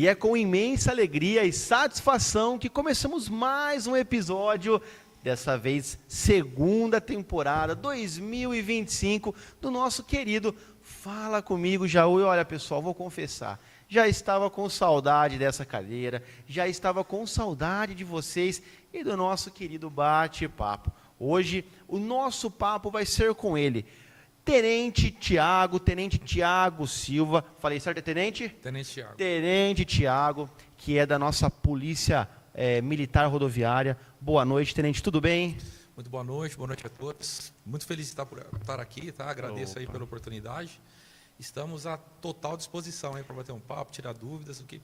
E é com imensa alegria e satisfação que começamos mais um episódio, dessa vez segunda temporada 2025 do nosso querido Fala Comigo Jaú. E olha, pessoal, vou confessar, já estava com saudade dessa cadeira, já estava com saudade de vocês e do nosso querido bate-papo. Hoje o nosso papo vai ser com ele, Tenente Tiago Silva. Falei certo, é Tenente? Tenente Tiago. Tenente Tiago, que é da nossa Polícia Militar Rodoviária. Boa noite, Tenente, tudo bem? Muito boa noite a todos. Muito feliz de estar aqui, tá? Agradeço aí pela oportunidade. Estamos à total disposição aí para bater um papo, tirar dúvidas, o que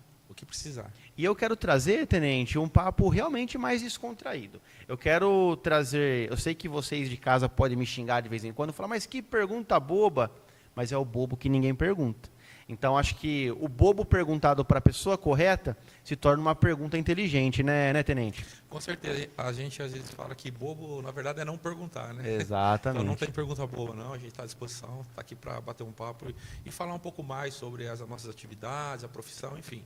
precisar. E eu quero trazer, Tenente, um papo realmente mais descontraído. Eu quero trazer, eu sei que vocês de casa podem me xingar de vez em quando, falar, mas que pergunta boba, mas é o bobo que ninguém pergunta. Então, acho que o bobo perguntado para a pessoa correta se torna uma pergunta inteligente, né, Tenente? Com certeza. A gente às vezes fala que bobo, na verdade, é não perguntar, né? Exatamente. Então, não tem pergunta boba, não. A gente está à disposição, está aqui para bater um papo e falar um pouco mais sobre as nossas atividades, a profissão, enfim.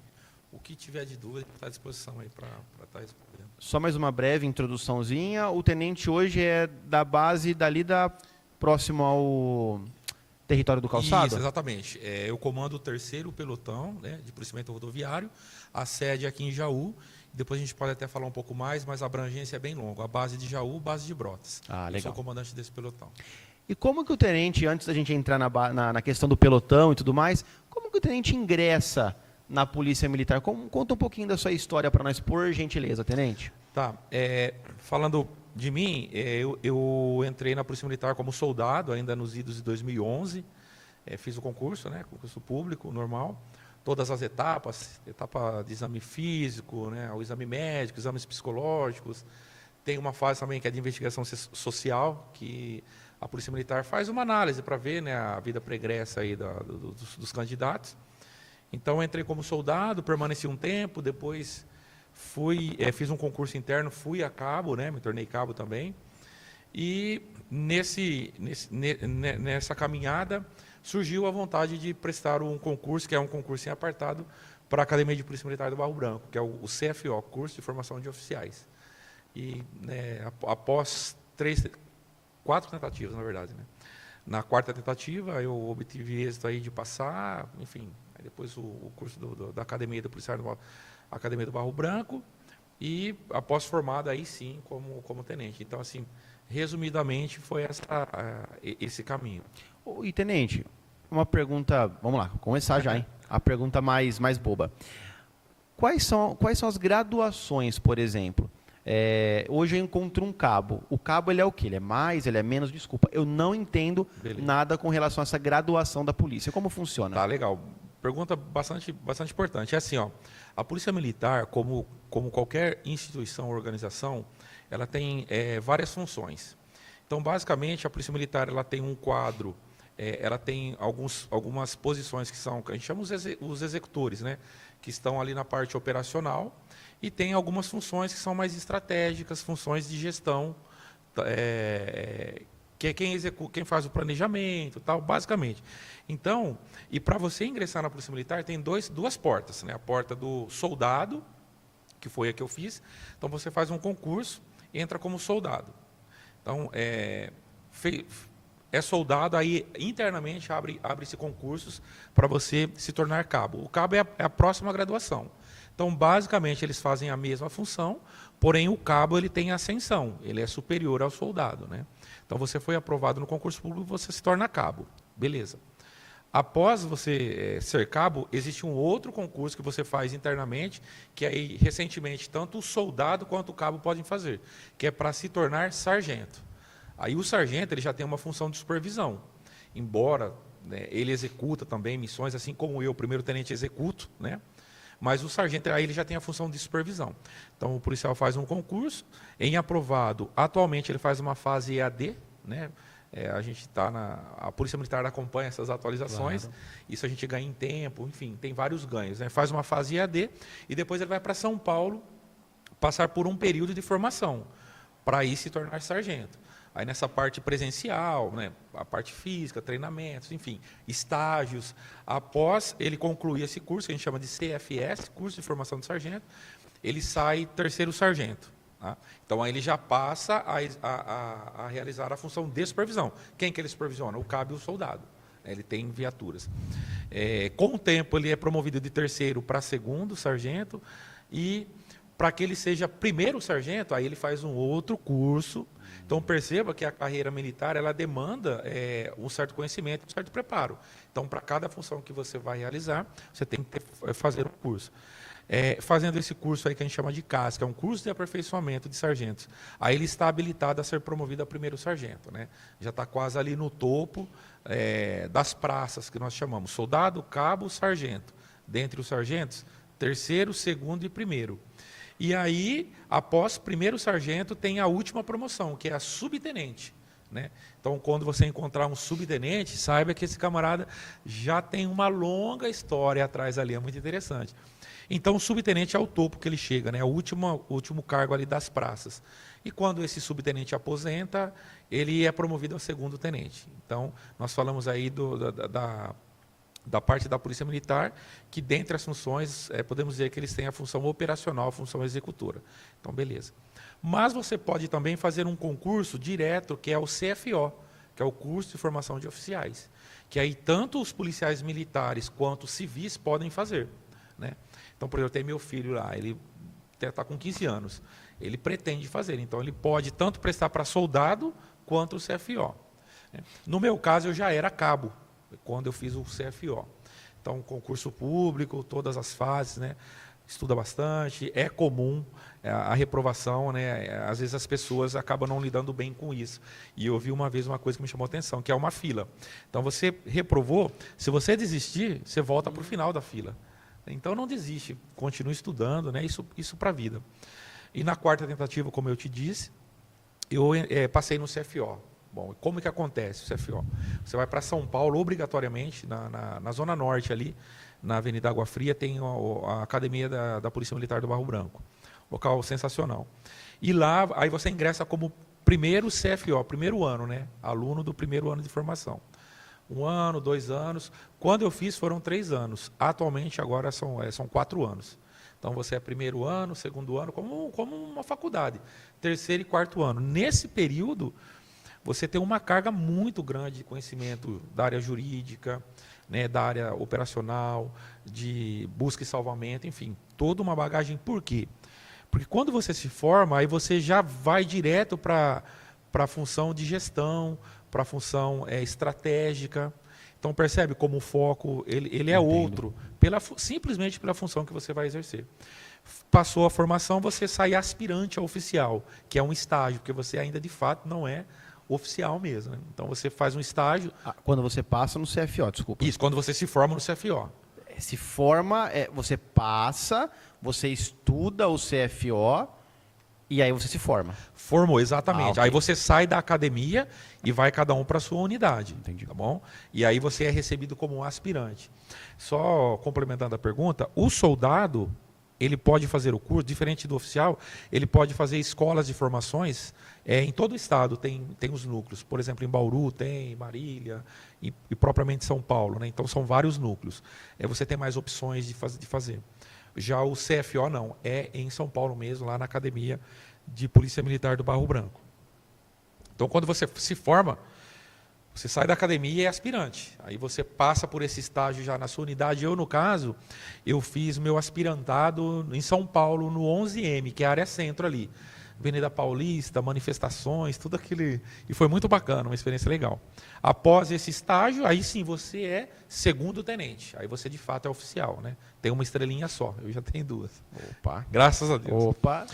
O que tiver de dúvida, está à disposição aí para estar respondendo. Só mais uma breve introduçãozinha. O Tenente hoje é da base próximo ao território do calçado? Isso, exatamente. Eu comando o 3º pelotão, né, de policiamento rodoviário, a sede aqui em Jaú. Depois a gente pode até falar um pouco mais, mas a abrangência é bem longa. A base de Jaú, base de Brotas. Legal. Eu sou comandante desse pelotão. E como que o Tenente, antes da gente entrar na questão do pelotão e tudo mais, como que o Tenente ingressa na Polícia Militar? Conta um pouquinho da sua história para nós, por gentileza, Tenente. Tá. Falando de mim, eu entrei na Polícia Militar como soldado, ainda nos idos de 2011. Fiz o concurso, né, concurso público, normal. Todas as etapas, etapa de exame físico, né, o exame médico, exames psicológicos. Tem uma fase também que é de investigação social, que a Polícia Militar faz uma análise para ver, né, a vida pregressa aí dos candidatos. Então, eu entrei como soldado, permaneci um tempo, depois fiz um concurso interno, fui a cabo, né, me tornei cabo também. E nessa caminhada surgiu a vontade de prestar um concurso, que é um concurso em apartado, para a Academia de Polícia Militar do Barro Branco, que é o CFO, Curso de Formação de Oficiais. E após 4 tentativas, na verdade, né? Na 4ª tentativa, eu obtive êxito aí de passar, enfim, aí depois o curso da Academia da Polícia Militar, Academia do Barro Branco, e após formado aí sim como tenente. Então, assim, resumidamente, foi esse caminho. E, Tenente, uma pergunta, vamos lá, começar já, hein? A pergunta mais boba. Quais são as graduações, por exemplo? Hoje eu encontro um cabo. O cabo, ele é o quê? Ele é mais, ele é menos? Desculpa, eu não entendo nada com relação a essa graduação da polícia. Como funciona? Tá, legal. Pergunta bastante importante. É assim, ó, a Polícia Militar, como qualquer instituição ou organização, ela tem várias funções. Então, basicamente, a Polícia Militar ela tem um quadro, ela tem algumas posições que são, que a gente chama os executores, né, que estão ali na parte operacional, e tem algumas funções que são mais estratégicas, funções de gestão, que é quem faz o planejamento, tal, basicamente. Então, e para você ingressar na Polícia Militar, tem duas portas, né? A porta do soldado, que foi a que eu fiz. Então, você faz um concurso e entra como soldado. Então, soldado, aí internamente abre-se concursos para você se tornar cabo. O cabo é a próxima graduação. Então, basicamente, eles fazem a mesma função, porém o cabo ele tem ascensão, ele é superior ao soldado, né? Então, você foi aprovado no concurso público, você se torna cabo. Beleza. Após você ser cabo, existe um outro concurso que você faz internamente, que aí, recentemente, tanto o soldado quanto o cabo podem fazer, que é para se tornar sargento. Aí o sargento ele já tem uma função de supervisão, embora, né, ele executa também missões, assim como eu, primeiro tenente, executo, né? Mas o sargento aí ele já tem a função de supervisão. Então, o policial faz um concurso, em aprovado, atualmente ele faz uma fase EAD, né? A gente está a Polícia Militar acompanha essas atualizações, claro. Isso a gente ganha em tempo, enfim, tem vários ganhos, né? Faz uma fase EAD e depois ele vai para São Paulo passar por um período de formação, para aí se tornar sargento. Aí nessa parte presencial, né, a parte física, treinamentos, enfim, estágios. Após ele concluir esse curso, que a gente chama de CFS, Curso de Formação de Sargento, ele sai terceiro sargento. Tá? Então aí ele já passa a realizar a função de supervisão. Quem que ele supervisiona? O cabo e o soldado. Ele tem viaturas. Com o tempo ele é promovido de terceiro para segundo sargento, e para que ele seja primeiro sargento, aí ele faz um outro curso. Então perceba que a carreira militar ela demanda um certo conhecimento, um certo preparo. Então para cada função que você vai realizar, você tem que fazer um curso. Fazendo esse curso aí que a gente chama de CAS, que é um curso de aperfeiçoamento de sargentos. Aí ele está habilitado a ser promovido a primeiro sargento, né? Já está quase ali no topo das praças que nós chamamos, soldado, cabo, sargento. Dentre os sargentos, terceiro, segundo e primeiro. E aí, após primeiro sargento, tem a última promoção, que é a subtenente. Né? Então, quando você encontrar um subtenente, saiba que esse camarada já tem uma longa história atrás ali, é muito interessante. Então, o subtenente é o topo que ele chega, né? É o último cargo ali das praças. E quando esse subtenente aposenta, ele é promovido a segundo tenente. Então, nós falamos aí da parte da Polícia Militar, que dentre as funções, podemos dizer que eles têm a função operacional, a função executora. Então, beleza. Mas você pode também fazer um concurso direto, que é o CFO, que é o Curso de Formação de Oficiais, que aí tanto os policiais militares quanto os civis podem fazer. Né? Então, por exemplo, eu tenho meu filho lá, ele está com 15 anos, ele pretende fazer, então ele pode tanto prestar para soldado quanto o CFO. Né? No meu caso, eu já era cabo, quando eu fiz o CFO. Então, concurso público, todas as fases, né? Estuda bastante, é comum a reprovação, né? Às vezes as pessoas acabam não lidando bem com isso. E eu vi uma vez uma coisa que me chamou a atenção, que é uma fila. Então, você reprovou, se você desistir, você volta para o final da fila. Então, não desiste, continue estudando, né? Isso para a vida. E na quarta tentativa, como eu te disse, eu passei no CFO. Bom, como que acontece o CFO? Você vai para São Paulo, obrigatoriamente, na Zona Norte ali, na Avenida Água Fria, tem a Academia da Polícia Militar do Barro Branco. Local sensacional. E lá, aí você ingressa como primeiro CFO, primeiro ano, né? Aluno do primeiro ano de formação. 1 ano, 2 anos. Quando eu fiz, foram 3 anos. Atualmente, agora são 4 anos. Então, você é primeiro ano, segundo ano, como uma faculdade. Terceiro e quarto ano. Nesse período, você tem uma carga muito grande de conhecimento da área jurídica, né, da área operacional, de busca e salvamento, enfim, toda uma bagagem. Por quê? Porque quando você se forma, aí você já vai direto para a função de gestão, para a função estratégica. Então, percebe como o foco ele é outro, simplesmente pela função que você vai exercer. Passou a formação, você sai aspirante a oficial, que é um estágio, porque você ainda, de fato, não é oficial mesmo. Né? Então, você faz um estágio... Quando você passa no CFO, desculpa. Isso, quando você se forma no CFO. Se forma, você passa, você estuda o CFO e aí você se forma. Formou, exatamente. Okay. Aí você sai da academia e vai cada um para a sua unidade. Entendi. Tá bom? E aí você é recebido como um aspirante. Só complementando a pergunta, o soldado, ele pode fazer o curso, diferente do oficial, ele pode fazer escolas de formações. Em todo o estado tem os núcleos. Por exemplo, em Bauru tem, Marília e propriamente São Paulo. Né? Então, são vários núcleos. Você tem mais opções de fazer. Já o CFO não, é em São Paulo mesmo, lá na Academia de Polícia Militar do Barro Branco. Então, quando você se forma, você sai da academia e é aspirante. Aí você passa por esse estágio já na sua unidade. Eu, no caso, eu fiz meu aspirantado em São Paulo, no 11M, que é a área centro ali. Avenida Paulista, manifestações, tudo aquilo. E foi muito bacana, uma experiência legal. Após esse estágio, aí sim você é segundo tenente. Aí você, de fato, é oficial. Né? Tem uma estrelinha só, eu já tenho 2. Opa! Graças a Deus. Opa!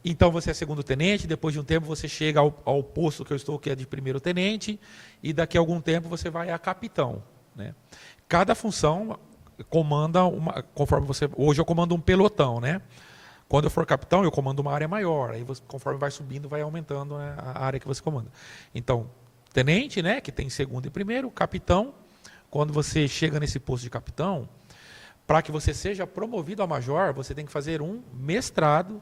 Então você é segundo tenente, depois de um tempo você chega ao posto que eu estou, que é de primeiro tenente, e daqui a algum tempo você vai a capitão. Né? Cada função comanda conforme você... Hoje eu comando um pelotão, né? Quando eu for capitão, eu comando uma área maior. Aí você, conforme vai subindo, vai aumentando, né, a área que você comanda. Então, tenente, né, que tem segundo e primeiro, capitão. Quando você chega nesse posto de capitão, para que você seja promovido a major, você tem que fazer um mestrado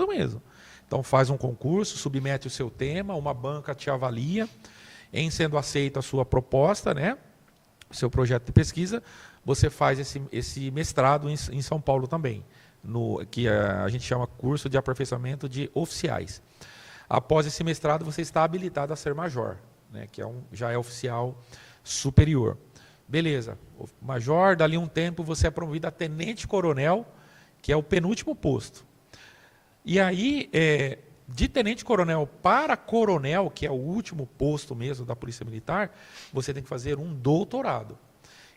mesmo. Então faz um concurso, submete o seu tema, uma banca te avalia, em sendo aceita a sua proposta, né, o seu projeto de pesquisa, você faz esse mestrado em São Paulo também, que a gente chama curso de aperfeiçoamento de oficiais. Após esse mestrado, você está habilitado a ser major, né, que já é oficial superior. Beleza, major, dali um tempo você é promovido a tenente-coronel, que é o penúltimo posto. E aí, de tenente-coronel para coronel, que é o último posto mesmo da Polícia Militar, você tem que fazer um doutorado.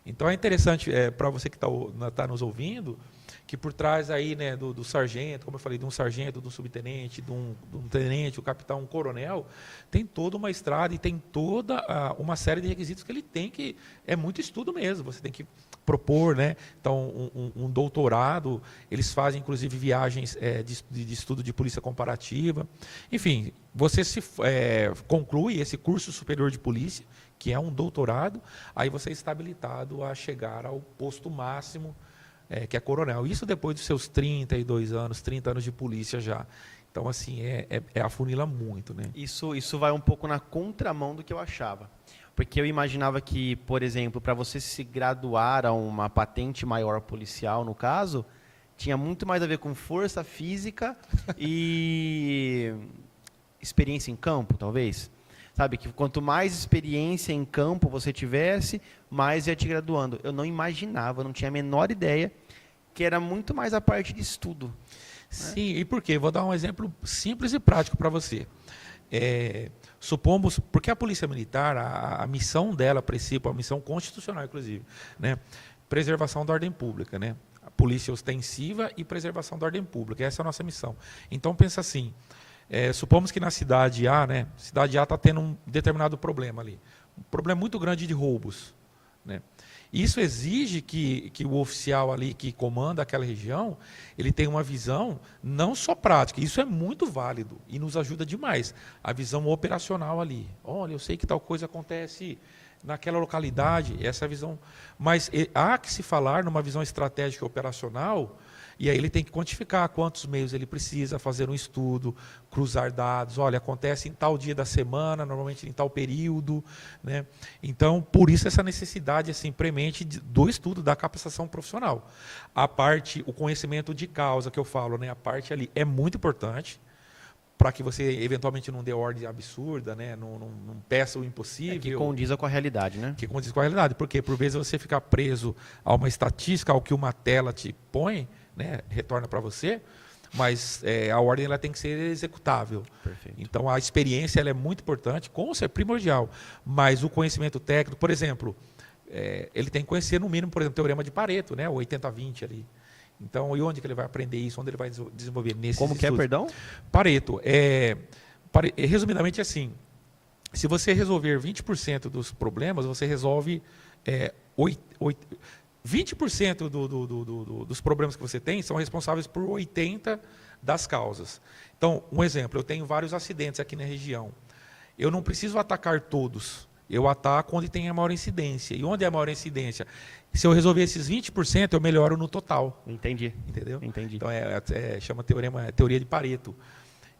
Então é interessante para você que está nos ouvindo, que por trás aí, né, do sargento, como eu falei, de um sargento, de um subtenente, de um tenente, o capitão, um coronel, tem toda uma estrada e tem toda uma série de requisitos que ele tem, que é muito estudo mesmo. Você tem que propor, né? Então, um doutorado, eles fazem inclusive viagens de estudo de polícia comparativa. Enfim, você conclui esse curso superior de polícia, que é um doutorado, aí você está habilitado a chegar ao posto máximo, que é coronel. Isso depois dos seus 32 anos, 30 anos de polícia já. Então, assim, afunila muito, né? Isso vai um pouco na contramão do que eu achava. Porque eu imaginava que, por exemplo, para você se graduar a uma patente maior policial, no caso, tinha muito mais a ver com força física e experiência em campo, talvez. Sabe, que quanto mais experiência em campo você tivesse, mais ia te graduando. Eu não imaginava, não tinha a menor ideia que era muito mais a parte de estudo. Sim, e por quê? Vou dar um exemplo simples e prático para você. Supomos, porque a Polícia Militar, a missão dela, a princípio, a missão constitucional, inclusive, né? Preservação da ordem pública, né? A polícia ostensiva e preservação da ordem pública. Essa é a nossa missão. Então, pensa assim, supomos que na cidade A, né? Cidade A está tendo um determinado problema ali. Um problema muito grande de roubos, né? Isso exige que o oficial ali que comanda aquela região, ele tenha uma visão não só prática, isso é muito válido e nos ajuda demais, a visão operacional ali. Olha, eu sei que tal coisa acontece naquela localidade, essa visão, mas há que se falar numa visão estratégica operacional, e aí ele tem que quantificar quantos meios ele precisa, fazer um estudo, cruzar dados. Olha, acontece em tal dia da semana, normalmente em tal período, né? Então, por isso essa necessidade assim, premente do estudo, da capacitação profissional. A parte, o conhecimento de causa que eu falo, né? A parte ali é muito importante, para que você eventualmente não dê ordem absurda, né? Não peça o impossível. Que condiza com a realidade, né? Que condiz com a realidade, porque por vezes você fica preso a uma estatística, ao que uma tela te põe, né, retorna para você, mas a ordem ela tem que ser executável. Perfeito. Então a experiência ela é muito importante, é primordial, mas o conhecimento técnico, por exemplo, ele tem que conhecer no mínimo, por exemplo, o teorema de Pareto, né, o 80-20 ali. Então, e onde que ele vai aprender isso? Onde ele vai desenvolver nesses Como que estudos? perdão? Pareto. Resumidamente assim, se você resolver 20% dos problemas, você resolve 20% dos problemas que você tem são responsáveis por 80% das causas. Então, um exemplo, eu tenho vários acidentes aqui na região. Eu não preciso atacar todos. Eu ataco onde tem a maior incidência. E onde é a maior incidência? Se eu resolver esses 20%, eu melhoro no total. Entendi. Entendeu? Entendi. Então, chama teoria de Pareto.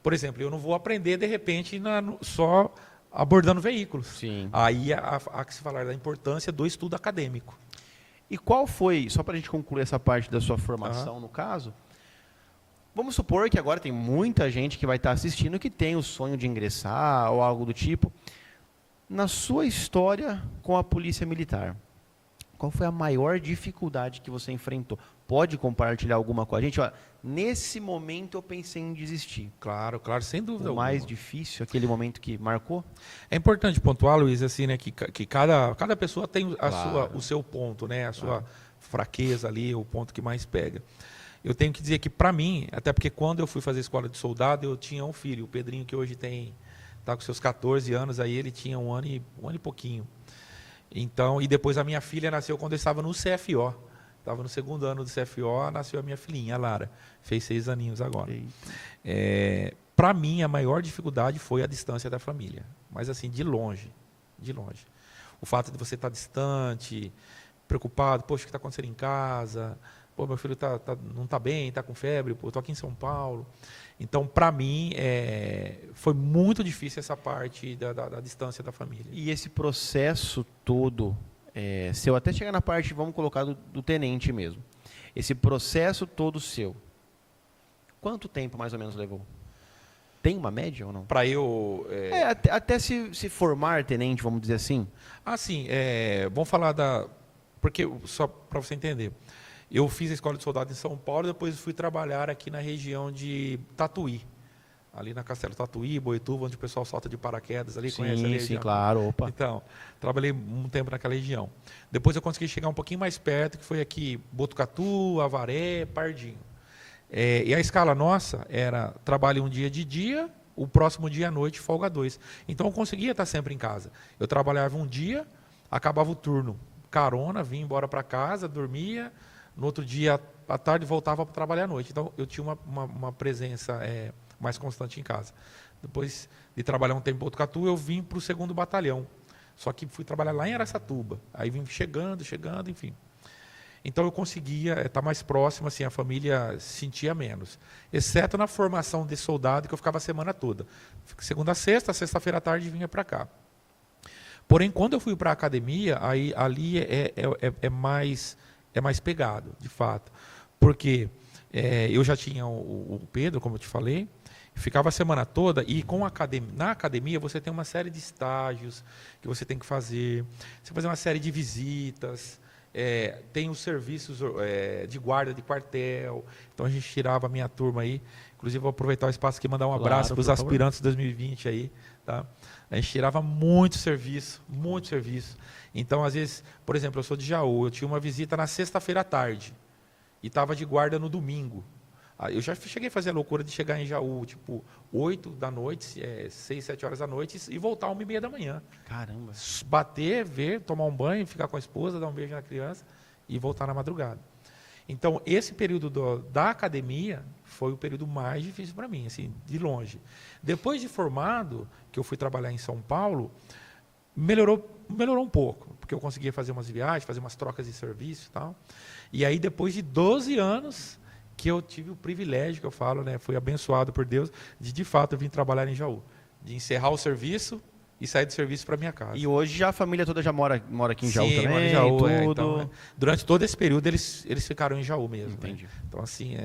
Por exemplo, eu não vou aprender, de repente, só abordando veículos. Sim. Aí há que se falar da importância do estudo acadêmico. E qual foi, só para a gente concluir essa parte da sua formação, no caso, vamos supor que agora tem muita gente que vai estar assistindo que tem o sonho de ingressar ou algo do tipo. Na sua história com a Polícia Militar, qual foi a maior dificuldade que você enfrentou? Pode compartilhar alguma com a gente? Olha, nesse momento eu pensei em desistir. Claro, sem dúvida alguma. O mais difícil, aquele momento que marcou? É importante pontuar, Luiz, assim, né, que cada pessoa tem Claro. o seu ponto, né, a sua fraqueza ali, o ponto que mais pega. Eu tenho que dizer que, para mim, até porque quando eu fui fazer escola de soldado, eu tinha um filho, o Pedrinho, que hoje está com seus 14 anos, aí ele tinha um ano e pouquinho. Então, e depois a minha filha nasceu quando eu estava no CFO. Estava no segundo ano do CFO, nasceu a minha filhinha, a Lara. Fez 6 aninhos agora. Para mim, a maior dificuldade foi a distância da família. Mas assim, de longe. De longe. O fato de você estar distante, preocupado, poxa, o que está acontecendo em casa? Pô, meu filho não está bem, está com febre, pô, estou aqui em São Paulo. Então, para mim, foi muito difícil essa parte da distância da família. E esse processo todo, seu, até chegar na parte, vamos colocar, do tenente mesmo. Esse processo todo seu, quanto tempo mais ou menos levou? Tem uma média ou não? Para eu... até se formar tenente, vamos dizer assim? Sim, vamos falar Porque, só para você entender, eu fiz a escola de soldado em São Paulo, depois fui trabalhar aqui na região de Tatuí. Ali na Castelo Tatuí, Boituva, onde o pessoal solta de paraquedas ali, conhece a região? Sim, claro, opa. Então, trabalhei um tempo naquela região. Depois eu consegui chegar um pouquinho mais perto, que foi aqui Botucatu, Avaré, Pardinho. E a escala nossa era trabalho um dia de dia, o próximo dia à noite, folga 2. Então eu conseguia estar sempre em casa. Eu trabalhava um dia, acabava o turno, carona, vinha embora para casa, dormia, no outro dia à tarde voltava para trabalhar à noite. Então eu tinha uma presença mais constante em casa. Depois de trabalhar um tempo em Botucatu, eu vim para o 2º Batalhão. Só que fui trabalhar lá em Araçatuba. Aí vim chegando, enfim. Então eu conseguia estar mais próximo, assim, a família sentia menos. Exceto na formação de soldado, que eu ficava a semana toda. Segunda a sexta-feira à tarde vinha para cá. Porém, quando eu fui para a academia, ali é mais pegado, de fato. Porque eu já tinha o Pedro, como eu te falei, ficava a semana toda e na academia você tem uma série de estágios que você tem que fazer, você fazer uma série de visitas, tem os serviços de guarda de quartel. Então a gente tirava a minha turma aí, inclusive vou aproveitar o espaço aqui e mandar um abraço para os aspirantes 2020 aí, tá? A gente tirava muito serviço. Então, às vezes, por exemplo, eu sou de Jaú, eu tinha uma visita na sexta-feira à tarde e estava de guarda no domingo. Eu já cheguei a fazer a loucura de chegar em Jaú, tipo, 8 da noite, 6, 7 horas da noite e voltar 1h30 da manhã. Caramba. Bater, ver, tomar um banho, ficar com a esposa, dar um beijo na criança e voltar na madrugada. Então, esse período da academia foi o período mais difícil para mim, assim, de longe. Depois de formado, que eu fui trabalhar em São Paulo, melhorou um pouco, porque eu conseguia fazer umas viagens, fazer umas trocas de serviço e tal. E aí, depois de 12 anos, que eu tive o privilégio, que eu falo, né, fui abençoado por Deus, de fato, eu vim trabalhar em Jaú. De encerrar o serviço e sair do serviço para minha casa. E hoje já a família toda já mora aqui em Jaú também? Mora em Jaú, tudo. Então, durante todo esse período, eles ficaram em Jaú mesmo. Entendi. Né? Então, assim,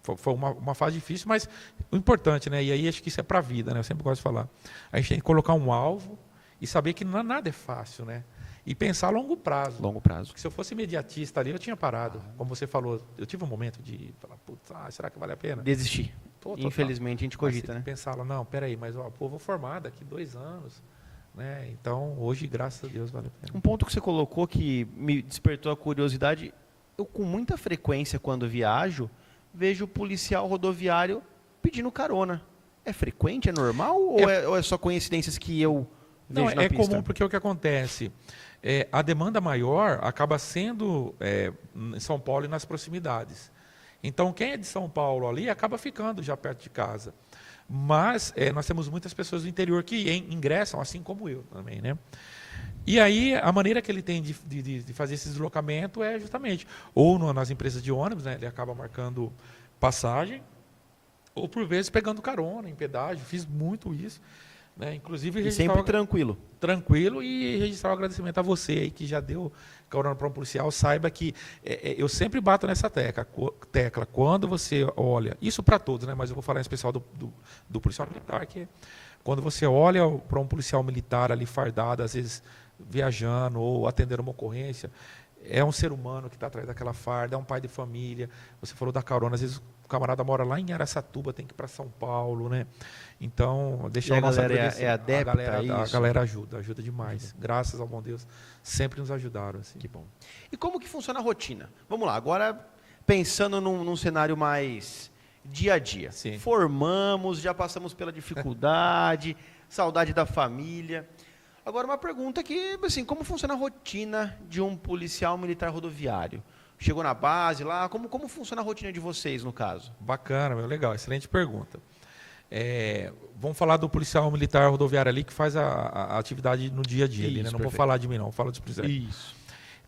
foi uma fase difícil, mas o importante, né? E aí acho que isso é para a vida, né? Eu sempre gosto de falar. A gente tem que colocar um alvo e saber que nada é fácil, né? E pensar a longo prazo. Longo prazo. Porque se eu fosse imediatista ali, eu tinha parado. Como você falou, eu tive um momento de falar, putz, será que vale a pena? Desistir. Infelizmente, a gente cogita, né? Pensar, não, peraí, mas vou formar daqui 2 anos. Né? Então, hoje, graças a Deus, vale a pena. Um ponto que você colocou que me despertou a curiosidade, eu com muita frequência, quando viajo, vejo o policial rodoviário pedindo carona. É frequente, é normal ou é só coincidências que eu vejo na pista? É comum porque o que acontece, a demanda maior acaba sendo em São Paulo e nas proximidades. Então, quem é de São Paulo ali acaba ficando já perto de casa. Mas nós temos muitas pessoas do interior que ingressam, assim como eu também, né? E aí, a maneira que ele tem de fazer esse deslocamento é justamente, ou nas empresas de ônibus, né? Ele acaba marcando passagem, ou por vezes pegando carona em pedágio. Fiz muito isso. Né? Inclusive, e sempre tranquilo. Tranquilo, e registrar o agradecimento a você aí que já deu carona para um policial. Saiba que eu sempre bato nessa tecla. Quando você olha, isso para todos, né? Mas eu vou falar em especial do policial militar, que quando você olha para um policial militar ali fardado, às vezes viajando ou atendendo uma ocorrência, é um ser humano que está atrás daquela farda, é um pai de família. Você falou da carona, às vezes o camarada mora lá em Araçatuba, tem que ir para São Paulo, né? Então, deixar a galera adepta a isso. A galera ajuda demais. Graças ao bom Deus, sempre nos ajudaram. Assim. Que bom. E como que funciona a rotina? Vamos lá, agora pensando num cenário mais dia a dia. Sim. Formamos, já passamos pela dificuldade, saudade da família. Agora uma pergunta que, assim, como funciona a rotina de um policial militar rodoviário? Chegou na base lá, como funciona a rotina de vocês, no caso? Bacana, legal, excelente pergunta. Vamos falar do policial militar rodoviário ali que faz a atividade no dia a dia. Isso, ali, né? Não perfeito. vou falar de mim, não, falo dos policiais. Isso.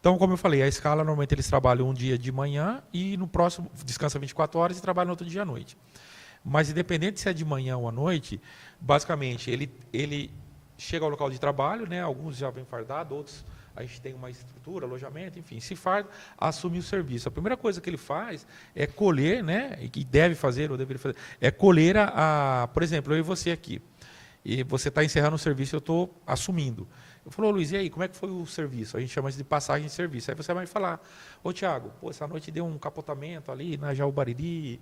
Então, como eu falei, a escala, normalmente eles trabalham um dia de manhã e no próximo descansa 24 horas e trabalha no outro dia à noite. Mas independente se é de manhã ou à noite, basicamente ele chega ao local de trabalho, né? Alguns já vêm fardados, outros a gente tem uma estrutura, alojamento, enfim, se farda, assume o serviço. A primeira coisa que ele faz é colher, né? E que deve fazer ou deveria fazer, é colher por exemplo, eu e você aqui. E você está encerrando o serviço, eu estou assumindo. Eu falo, Luiz, e aí, como é que foi o serviço? A gente chama isso de passagem de serviço. Aí você vai falar, ô Tiago, essa noite deu um capotamento ali na Jaú Bariri,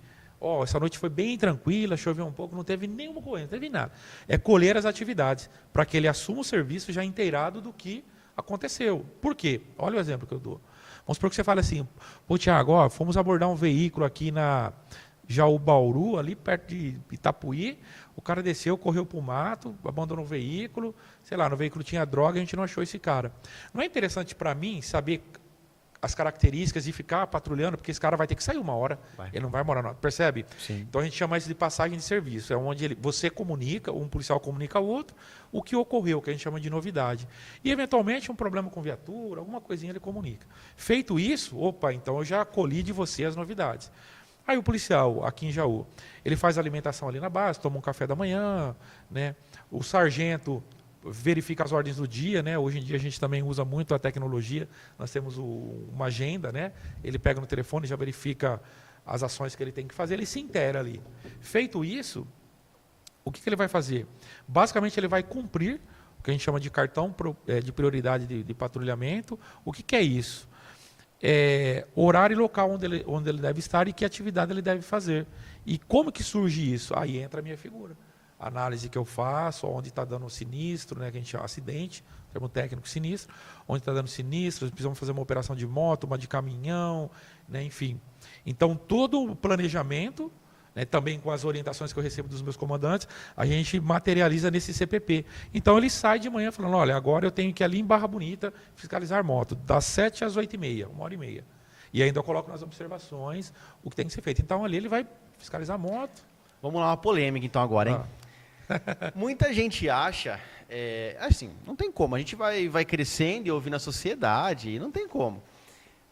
essa noite foi bem tranquila, choveu um pouco, não teve nenhuma ocorrência, não teve nada. É colher as atividades, para que ele assuma o serviço já inteirado do que aconteceu. Por quê? Olha o exemplo que eu dou. Vamos supor que você fale assim, pô Tiago, fomos abordar um veículo aqui na Jaú Bauru, ali perto de Itapuí, o cara desceu, correu para o mato, abandonou o veículo, sei lá, no veículo tinha droga, a gente não achou esse cara. Não é interessante para mim saber as características e ficar patrulhando, porque esse cara vai ter que sair uma hora, ele não vai morar na hora, percebe? Sim. Então a gente chama isso de passagem de serviço, é onde você comunica, um policial comunica ao outro, o que ocorreu, que a gente chama de novidade. E eventualmente um problema com viatura, alguma coisinha ele comunica. Feito isso, então eu já colhi de você as novidades. Aí o policial, aqui em Jaú, ele faz a alimentação ali na base, toma um café da manhã, né? O sargento verifica as ordens do dia, né? Hoje em dia a gente também usa muito a tecnologia, nós temos uma agenda, né? Ele pega no telefone e já verifica as ações que ele tem que fazer, ele se inteira ali. Feito isso, o que ele vai fazer? Basicamente ele vai cumprir o que a gente chama de cartão de prioridade de patrulhamento. O que é isso? Horário e local onde ele deve estar e que atividade ele deve fazer. E como que surge isso? Aí entra a minha figura. A análise que eu faço, onde está dando sinistro, né, que a gente chama acidente, termo técnico sinistro, onde está dando sinistro, precisamos fazer uma operação de moto, uma de caminhão, né, enfim. Então, todo o planejamento, né, também com as orientações que eu recebo dos meus comandantes, a gente materializa nesse CPP. Então, ele sai de manhã falando, olha, agora eu tenho que ir ali em Barra Bonita fiscalizar moto, das 7 às 8h30, 1h30. E ainda eu coloco nas observações o que tem que ser feito. Então, ali ele vai fiscalizar a moto. Vamos lá, uma polêmica então agora, hein? Muita gente acha, assim, não tem como, a gente vai crescendo e ouvindo a sociedade, e não tem como.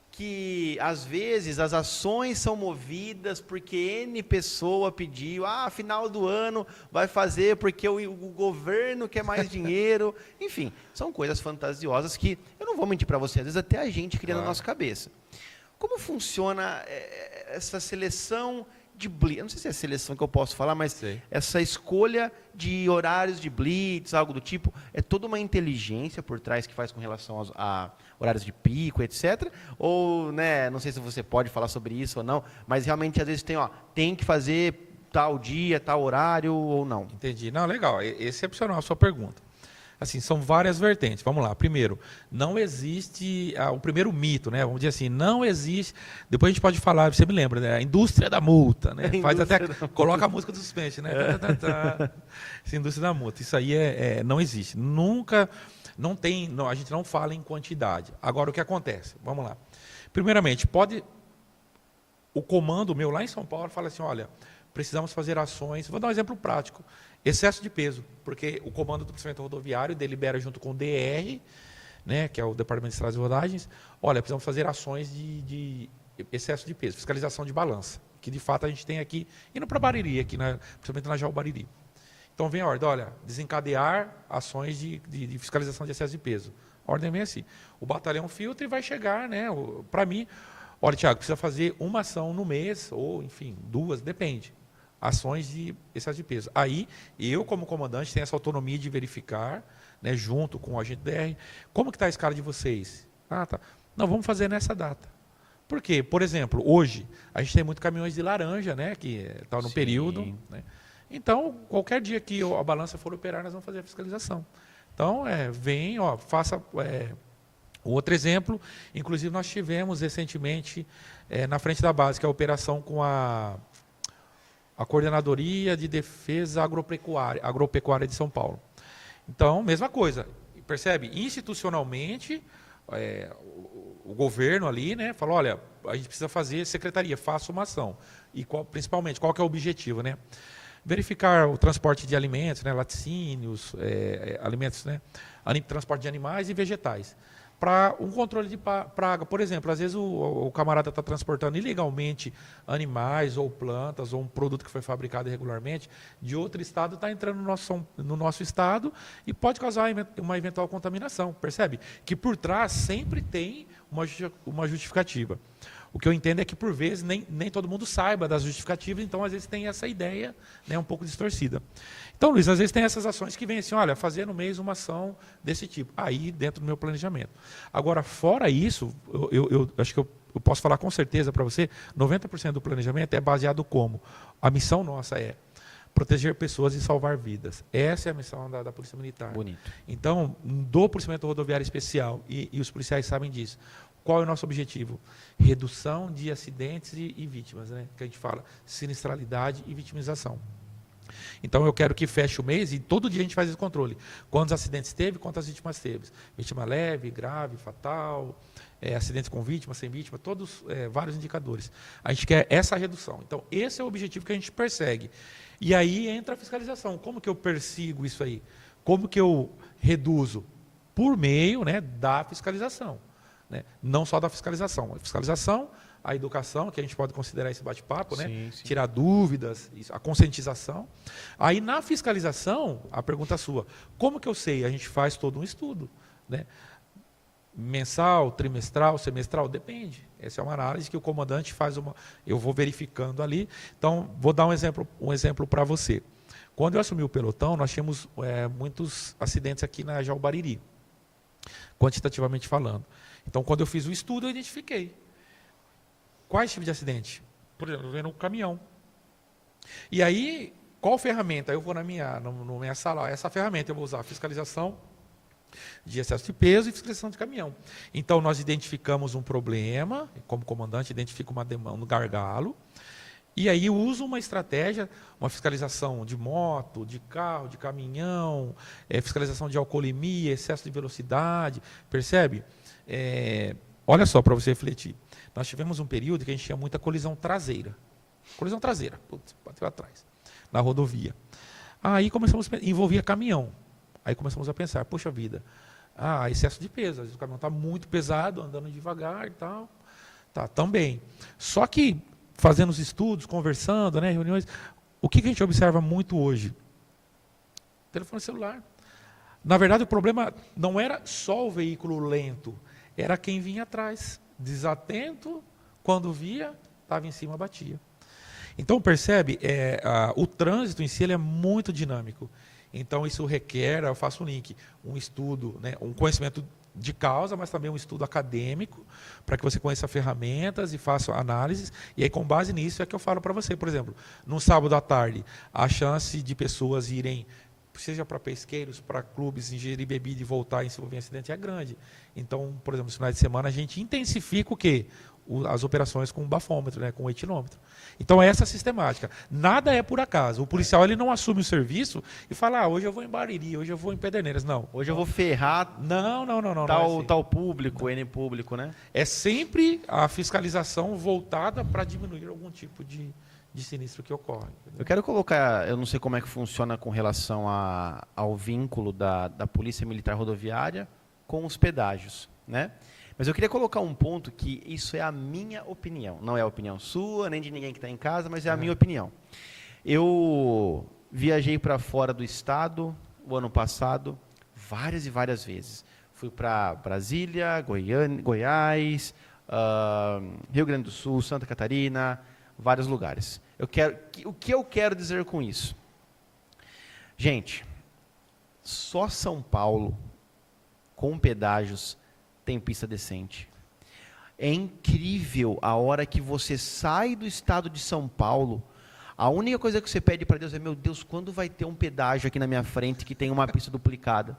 Que, às vezes, as ações são movidas porque N pessoa pediu, final do ano vai fazer porque o governo quer mais dinheiro. Enfim, são coisas fantasiosas que, eu não vou mentir para você, às vezes até a gente cria na nossa cabeça. Como funciona essa seleção de blitz? Eu não sei se é seleção que eu posso falar, mas essa escolha de horários de blitz, algo do tipo, é toda uma inteligência por trás que faz com relação a horários de pico, etc. Ou, né, não sei se você pode falar sobre isso ou não, mas realmente às vezes tem que fazer tal dia, tal horário ou não. Entendi. Não, legal. Excepcional a sua pergunta. Assim, são várias vertentes. Vamos lá. Primeiro, não existe o primeiro mito, né? Vamos dizer assim, não existe. Depois a gente pode falar, você me lembra, né? A indústria da multa, né? Faz até coloca a música do suspense, né? Essa indústria da multa. Isso aí não existe. Nunca, não tem, não, a gente não fala em quantidade. Agora o que acontece? Vamos lá. Primeiramente, o comando meu lá em São Paulo fala assim, olha, precisamos fazer ações. Vou dar um exemplo prático. Excesso de peso, porque o comando do policiamento rodoviário delibera junto com o DR, né, que é o Departamento de Estradas e Rodagens, olha, precisamos fazer ações de excesso de peso, fiscalização de balança, que de fato a gente tem aqui, indo para Bariri, principalmente na Jaú Bariri. Então vem a ordem, olha, desencadear ações de fiscalização de excesso de peso. A ordem é assim. O batalhão filtra e vai chegar, né, para mim, olha, Tiago, precisa fazer uma ação no mês, ou enfim, 2, depende. Ações de excesso de peso. Aí, eu, como comandante, tenho essa autonomia de verificar, né, junto com o agente DR, como que está a escala de vocês? Tá. Não, vamos fazer nessa data. Por quê? Por exemplo, hoje, a gente tem muitos caminhões de laranja, né, que está no período. Né? Então, qualquer dia que a balança for operar, nós vamos fazer a fiscalização. Então, faça... Outro exemplo, inclusive nós tivemos recentemente, na frente da base, que é a operação com a Coordenadoria de Defesa Agropecuária de São Paulo. Então, mesma coisa, percebe? Institucionalmente, o governo ali, né, falou, olha, a gente precisa fazer, secretaria, faça uma ação. E principalmente, qual que é o objetivo? Né? Verificar o transporte de alimentos, né, laticínios, alimentos, né, transporte de animais e vegetais. para um controle de praga. Por exemplo, às vezes o camarada está transportando ilegalmente animais ou plantas ou um produto que foi fabricado irregularmente de outro estado, está entrando no nosso estado e pode causar uma eventual contaminação. Percebe? Que por trás sempre tem uma justificativa. O que eu entendo é que, por vezes, nem todo mundo saiba das justificativas, então, às vezes, tem essa ideia, né, um pouco distorcida. Então, Luiz, às vezes tem essas ações que vêm assim, olha, fazer no mês uma ação desse tipo, aí dentro do meu planejamento. Agora, fora isso, eu acho que eu posso falar com certeza para você, 90% do planejamento é baseado como? A missão nossa é proteger pessoas e salvar vidas. Essa é a missão da Polícia Militar. Bonito. Então, do Policiamento Rodoviário Especial, e os policiais sabem disso, qual é o nosso objetivo? Redução de acidentes e vítimas, né? Que a gente fala, sinistralidade e vitimização. Então, eu quero que feche o mês e todo dia a gente faz esse controle. Quantos acidentes teve, quantas vítimas teve. Vítima leve, grave, fatal, acidentes com vítima, sem vítima, todos, vários indicadores. A gente quer essa redução. Então, esse é o objetivo que a gente persegue. E aí entra a fiscalização. Como que eu persigo isso aí? Como que eu reduzo? Por meio, né, da fiscalização. Né? Não só da fiscalização. A fiscalização, a educação, que a gente pode considerar esse bate-papo, né? Sim, sim. Tirar dúvidas, a conscientização. Aí, na fiscalização, a pergunta sua, como que eu sei? A gente faz todo um estudo. Né? Mensal, trimestral, semestral, depende. Essa é uma análise que o comandante faz, eu vou verificando ali. Então, vou dar um exemplo para você. Quando eu assumi o pelotão, nós tínhamos muitos acidentes aqui na Jaú-Bariri, quantitativamente falando. Então, quando eu fiz o estudo, eu identifiquei. Quais tipos de acidente? Por exemplo, eu venho no caminhão. E aí, qual ferramenta? Eu vou na minha sala, essa ferramenta eu vou usar fiscalização de excesso de peso e fiscalização de caminhão. Então, nós identificamos um problema, como comandante, identifica uma demanda, um gargalo, e aí uso uma estratégia, uma fiscalização de moto, de carro, de caminhão, fiscalização de alcoolemia, excesso de velocidade, percebe? Olha só, para você refletir. Nós tivemos um período que a gente tinha muita colisão traseira. Colisão traseira, putz, bateu atrás, na rodovia. Aí começamos a envolvia caminhão. Aí começamos a pensar, poxa vida, excesso de peso, às vezes o caminhão está muito pesado, andando devagar e tal. Tá, também. Só que, fazendo os estudos, conversando, né, reuniões, o que a gente observa muito hoje? Telefone celular. Na verdade, o problema não era só o veículo lento, era quem vinha atrás. Desatento, quando via, estava em cima, batia. Então, percebe, o trânsito em si ele é muito dinâmico. Então, isso requer, eu faço um link, um estudo, né, um conhecimento de causa, mas também um estudo acadêmico, para que você conheça ferramentas e faça análises. E aí, com base nisso, é que eu falo para você, por exemplo, num sábado à tarde, a chance de pessoas irem, seja para pesqueiros, para clubes, ingerir bebida e voltar e se envolver em acidente é grande. Então, por exemplo, nos finais de semana, a gente intensifica o quê? As operações com o bafômetro, né, com o etilômetro. Então, é essa sistemática. Nada é por acaso. O policial ele não assume o serviço e fala, hoje eu vou em Bariri, hoje eu vou em Pederneiras. Não. Hoje eu vou ferrar não, tal público, N público, né? É sempre a fiscalização voltada para diminuir algum tipo de sinistro que ocorre. Entendeu? Eu quero colocar, eu não sei como é que funciona com relação ao vínculo da Polícia Militar Rodoviária com os pedágios, né? Mas eu queria colocar um ponto que isso é a minha opinião. Não é a opinião sua, nem de ninguém que está em casa, mas é a minha opinião. Eu viajei para fora do estado o ano passado várias e várias vezes. Fui para Brasília, Goiás, Rio Grande do Sul, Santa Catarina, vários lugares. O que eu quero dizer com isso? Gente, só São Paulo, com pedágios, tem pista decente. É incrível a hora que você sai do estado de São Paulo, a única coisa que você pede para Deus é, meu Deus, quando vai ter um pedágio aqui na minha frente que tem uma pista duplicada?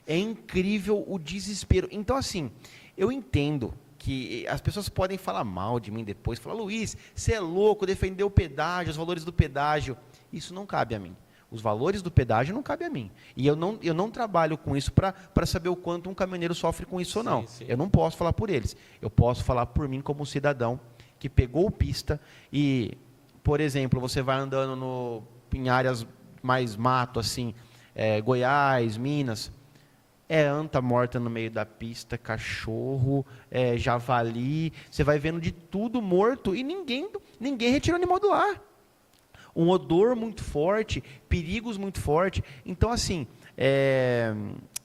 É incrível o desespero. Então, assim, eu entendo que as pessoas podem falar mal de mim depois, falar, Luiz, você é louco, defender o pedágio, os valores do pedágio. Isso não cabe a mim. Os valores do pedágio não cabem a mim. E eu não trabalho com isso para saber o quanto um caminhoneiro sofre com isso ou não. Sim. Eu não posso falar por eles. Eu posso falar por mim como cidadão que pegou pista e, por exemplo, você vai andando em áreas mais mato, assim, Goiás, Minas. é anta morta no meio da pista, cachorro, javali, você vai vendo de tudo morto e ninguém retira o animal do ar. Um odor muito forte, perigos muito fortes. Então, assim,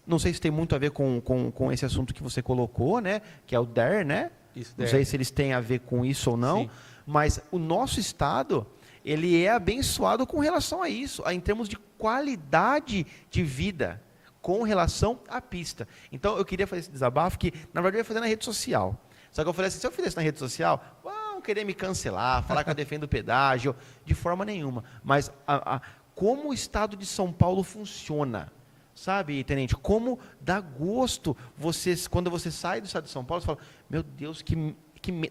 não sei se tem muito a ver com esse assunto que você colocou, né? Que é o DER, né? Isso, não sei se eles têm a ver com isso ou não, Sim. mas o nosso estado, ele é abençoado com relação a isso, em termos de qualidade de vida, com relação à pista. Então, eu queria fazer esse desabafo, que, na verdade, eu ia fazer na rede social. Só que eu falei assim, se eu fizesse na rede social, vão querer me cancelar, falar que eu defendo o pedágio, de forma nenhuma. Mas como o estado de São Paulo funciona, sabe, tenente? Como dá gosto quando você sai do estado de São Paulo, você fala, meu Deus,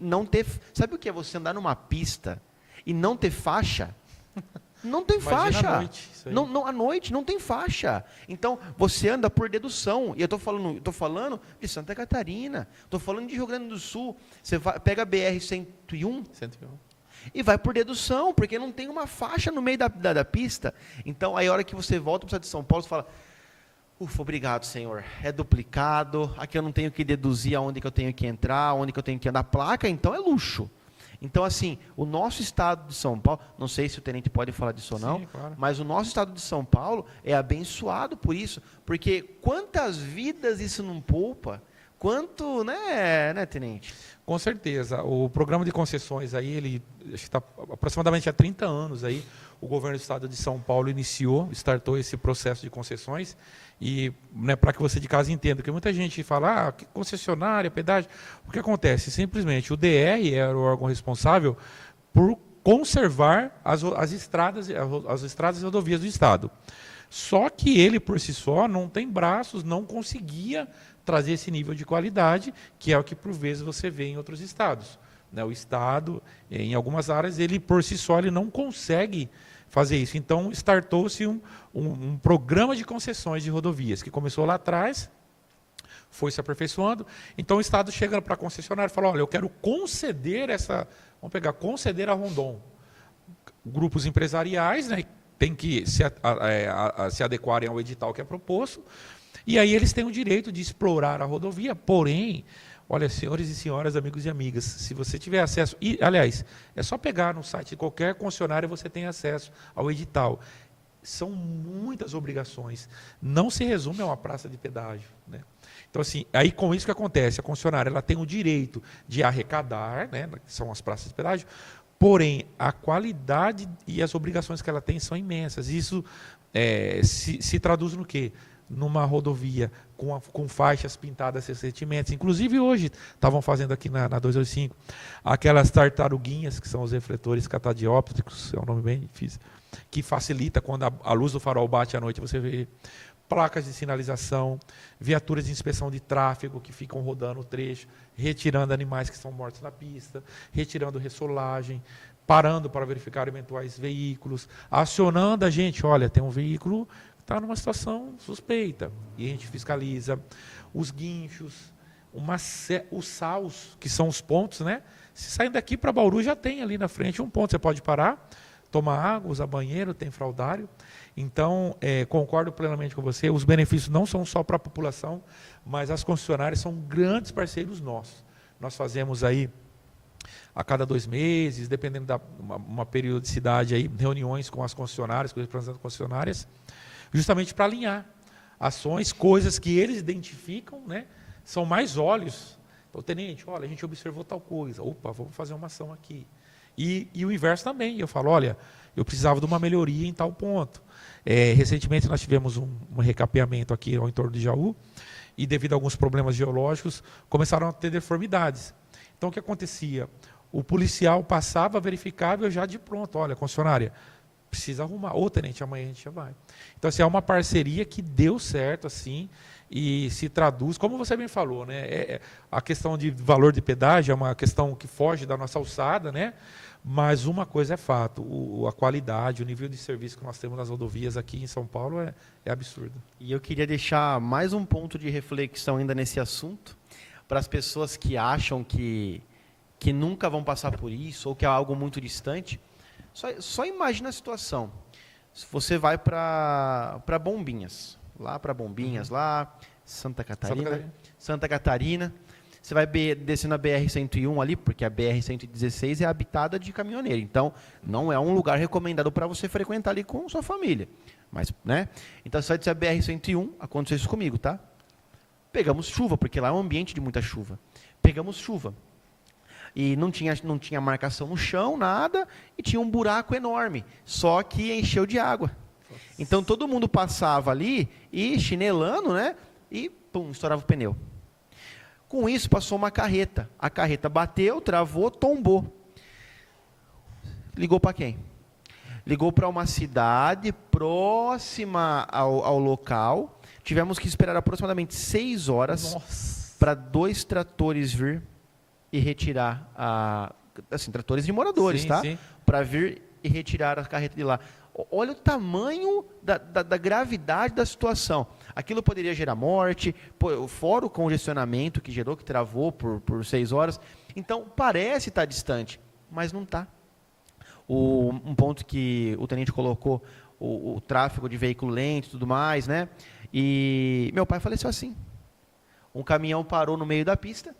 não ter... Sabe o que é você andar numa pista e não ter faixa? Não tem faixa. À noite, isso aí. À noite não tem faixa. Então, você anda por dedução. E eu estou falando de Santa Catarina, estou falando de Rio Grande do Sul. Você pega a BR-101 e vai por dedução, porque não tem uma faixa no meio da pista. Então, aí a hora que você volta para o estado de São Paulo, você fala, ufa, obrigado, Senhor. É duplicado, aqui eu não tenho que deduzir aonde que eu tenho que entrar, onde que eu tenho que andar. Placa, então é luxo. Então, assim, o nosso estado de São Paulo, não sei se o tenente pode falar disso ou não, Sim, claro. mas o nosso estado de São Paulo é abençoado por isso, porque quantas vidas isso não poupa, quanto, né, tenente? Com certeza. O programa de concessões aí, ele está aproximadamente há 30 anos aí, o governo do estado de São Paulo startou esse processo de concessões e, né, para que você de casa entenda, que muita gente fala, que concessionária, pedágio, o que acontece? Simplesmente o DR era o órgão responsável por conservar as estradas e rodovias do estado. Só que ele, por si só, não tem braços, não conseguia trazer esse nível de qualidade, que é o que, por vezes, você vê em outros estados. O Estado, em algumas áreas, ele, por si só, ele não consegue fazer isso. Então, startou-se um programa de concessões de rodovias, que começou lá atrás, foi se aperfeiçoando. Então, o Estado chega para a concessionária e fala, olha, eu quero conceder conceder a Rondon. Grupos empresariais, né, tem que se adequarem ao edital que é proposto, e aí eles têm o direito de explorar a rodovia, porém, olha, senhores e senhoras, amigos e amigas, se você tiver acesso, e, aliás, é só pegar no site de qualquer concessionária, você tem acesso ao edital. São muitas obrigações, não se resume a uma praça de pedágio, né? Então, assim, aí com isso que acontece, a concessionária ela tem o direito de arrecadar, né, que são as praças de pedágio, porém, a qualidade e as obrigações que ela tem são imensas. Isso se traduz no quê? Numa rodovia com faixas pintadas recentemente. Inclusive, hoje, estavam fazendo aqui na 285, aquelas tartaruguinhas, que são os refletores catadióptricos, é um nome bem difícil, que facilita quando a luz do farol bate à noite, você vê placas de sinalização, viaturas de inspeção de tráfego que ficam rodando o trecho, retirando animais que estão mortos na pista, retirando ressolagem, parando para verificar eventuais veículos, acionando a gente, olha, tem um veículo que está numa situação suspeita, e a gente fiscaliza. Os guinchos, os saus, que são os pontos, né? Se saem daqui para Bauru, já tem ali na frente um ponto, você pode parar, tomar água, usar banheiro, tem fraudário. Então, concordo plenamente com você, os benefícios não são só para a população, mas as concessionárias são grandes parceiros nossos. Nós fazemos aí, a cada 2 meses, dependendo da uma periodicidade, aí, reuniões com as concessionárias, com os representantes concessionárias, justamente para alinhar ações, coisas que eles identificam, né, são mais olhos. Então, tenente, olha, a gente observou tal coisa, opa, vamos fazer uma ação aqui. E o inverso também, eu falo, olha, eu precisava de uma melhoria em tal ponto. Recentemente nós tivemos um recapeamento aqui ao entorno de Jaú, e devido a alguns problemas geológicos, começaram a ter deformidades. Então o que acontecia? O policial passava, verificava e eu já de pronto, olha, concessionária, precisa arrumar. Ô, tenente, amanhã a gente já vai. Então, assim, é uma parceria que deu certo, assim, e se traduz, como você bem falou, né? A questão de valor de pedágio é uma questão que foge da nossa alçada, né? Mas uma coisa é fato, a qualidade, o nível de serviço que nós temos nas rodovias aqui em São Paulo é absurdo. E eu queria deixar mais um ponto de reflexão ainda nesse assunto, para as pessoas que acham que nunca vão passar por isso, ou que é algo muito distante. Só imagina a situação. Se você vai para Bombinhas, lá para Bombinhas, lá, Santa Catarina. Santa Catarina. Você vai descendo a BR-101 ali, porque a BR-116 é habitada de caminhoneiro. Então, não é um lugar recomendado para você frequentar ali com sua família. Mas, né? Então, você vai descer a BR-101, aconteceu isso comigo, tá? Pegamos chuva, porque lá é um ambiente de muita chuva. Pegamos chuva. E não tinha marcação no chão, nada, e tinha um buraco enorme, só que encheu de água. Então todo mundo passava ali e chinelando, né? E pum, estourava o pneu. Com isso passou uma carreta. A carreta bateu, travou, tombou. Ligou para quem? Ligou para uma cidade próxima ao local. Tivemos que esperar aproximadamente 6 horas para 2 tratores vir e retirar assim, tratores de moradores, sim, tá? Sim. Para vir e retirar a carreta de lá. Olha o tamanho da gravidade da situação. Aquilo poderia gerar morte, fora o congestionamento que gerou, que travou por 6 horas. Então, parece estar distante, mas não está. Um ponto que o tenente colocou, o tráfego de veículo lento e tudo mais, né? E meu pai faleceu assim. Um caminhão parou no meio da pista,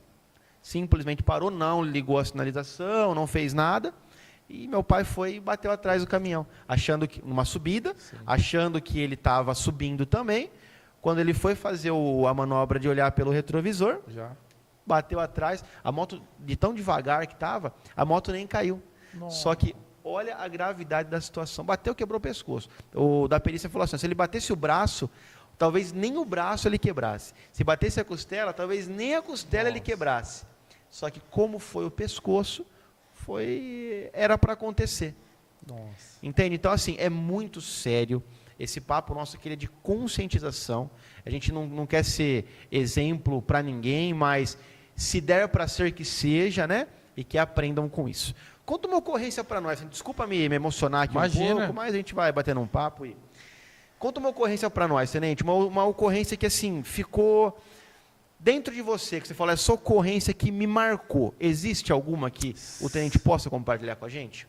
simplesmente parou, não ligou a sinalização, não fez nada, e meu pai foi e bateu atrás do caminhão, achando que numa subida, sim, achando que ele estava subindo também. Quando ele foi fazer a manobra de olhar pelo retrovisor, bateu atrás, a moto, de tão devagar que estava, a moto nem caiu. Nossa. Só que olha a gravidade da situação. Bateu, quebrou o pescoço. O da perícia falou assim, se ele batesse o braço, talvez nem o braço ele quebrasse. Se batesse a costela, talvez nem a costela ele quebrasse. Só que como foi o pescoço, era para acontecer. Nossa. Entende? Então, assim, é muito sério. Esse papo nosso aqui é de conscientização. A gente não quer ser exemplo para ninguém, mas se der para ser que seja, né? E que aprendam com isso. Conta uma ocorrência para nós. Desculpa me emocionar aqui um pouco, mas a gente vai batendo um papo. Conta uma ocorrência para nós, tenente. Uma ocorrência que, assim, ficou dentro de você, que você falou, essa ocorrência que me marcou. Existe alguma que o tenente possa compartilhar com a gente?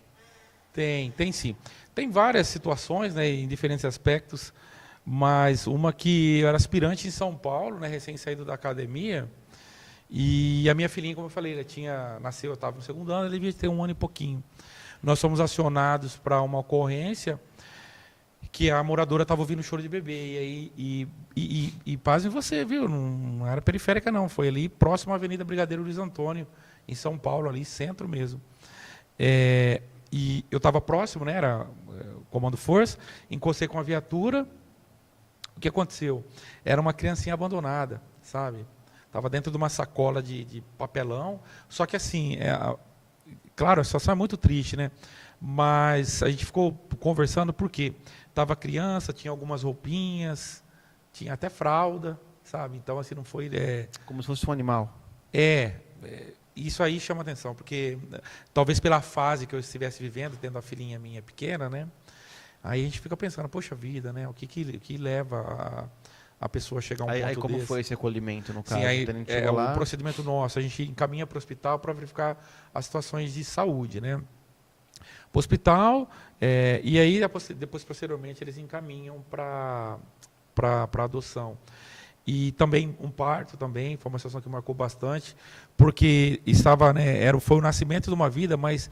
Tem sim. Tem várias situações, né, em diferentes aspectos, mas uma que eu era aspirante em São Paulo, né, recém-saído da academia, e a minha filhinha, como eu falei, nasceu, eu estava no 2º ano, ela devia ter 1 ano e pouquinho. Nós fomos acionados para uma ocorrência que a moradora estava ouvindo choro de bebê, e pasmem você, viu, não era periférica não, foi ali próximo à Avenida Brigadeiro Luiz Antônio, em São Paulo, ali, centro mesmo. E eu estava próximo, né, era comando força, encostei com a viatura, o que aconteceu? Era uma criancinha abandonada, sabe? Estava dentro de uma sacola de papelão, só que assim, claro, a situação é muito triste, né? Mas a gente ficou conversando porque estava criança, tinha algumas roupinhas, tinha até fralda, sabe? Então, assim, não foi... Como se fosse um animal. Isso aí chama atenção, porque talvez pela fase que eu estivesse vivendo, tendo a filhinha minha pequena, né? Aí a gente fica pensando, poxa vida, né? O que leva a pessoa a chegar a um ponto desse? Aí como foi esse acolhimento, no caso? Sim, aí, o procedimento nosso, a gente encaminha para o hospital para verificar as situações de saúde, né? Para o hospital, e aí depois, posteriormente, eles encaminham para adoção. E também um parto também, foi uma situação que marcou bastante, porque estava, né, foi o nascimento de uma vida, mas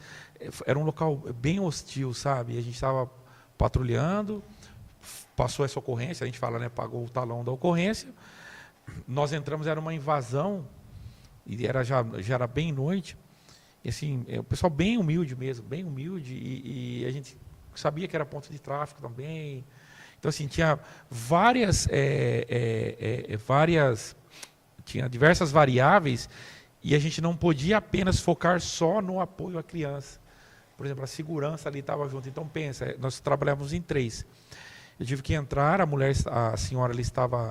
era um local bem hostil, sabe? A gente estava patrulhando, passou essa ocorrência, a gente fala, né, pagou o talão da ocorrência, nós entramos, era uma invasão, e já era bem noite, e assim, o pessoal bem humilde mesmo, bem humilde, e a gente sabia que era ponto de tráfico também. Então, assim, tinha tinha diversas variáveis, e a gente não podia apenas focar só no apoio à criança. Por exemplo, a segurança ali estava junto. Então, pensa, nós trabalhávamos em 3. Eu tive que entrar, a senhora ali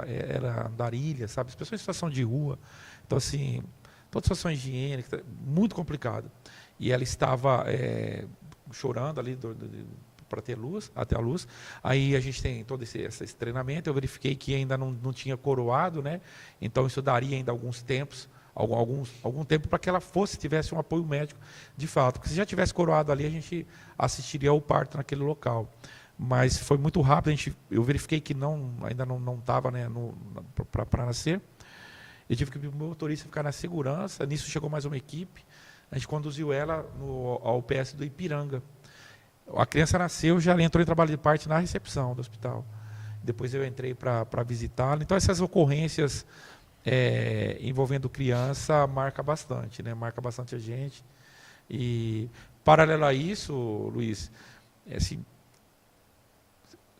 era andarilha, sabe? As pessoas em situação de rua. Então, assim, toda situação higiênica, muito complicado. E ela estava chorando ali para ter luz, até a luz. Aí a gente tem todo esse treinamento. Eu verifiquei que ainda não tinha coroado, né? Então isso daria ainda algum tempo para que ela tivesse um apoio médico de fato. Porque se já tivesse coroado ali, a gente assistiria ao parto naquele local. mas foi muito rápido. Eu verifiquei que ainda não estava, né, para nascer. Eu tive que pedir para o motorista ficar na segurança. Nisso chegou mais uma equipe. A gente conduziu ela ao UPS do Ipiranga. A criança nasceu, já entrou em trabalho de parto na recepção do hospital. Depois eu entrei para visitá-la. Então, essas ocorrências envolvendo criança marca bastante, né? Marca bastante a gente. E, paralelo a isso, Luiz, assim,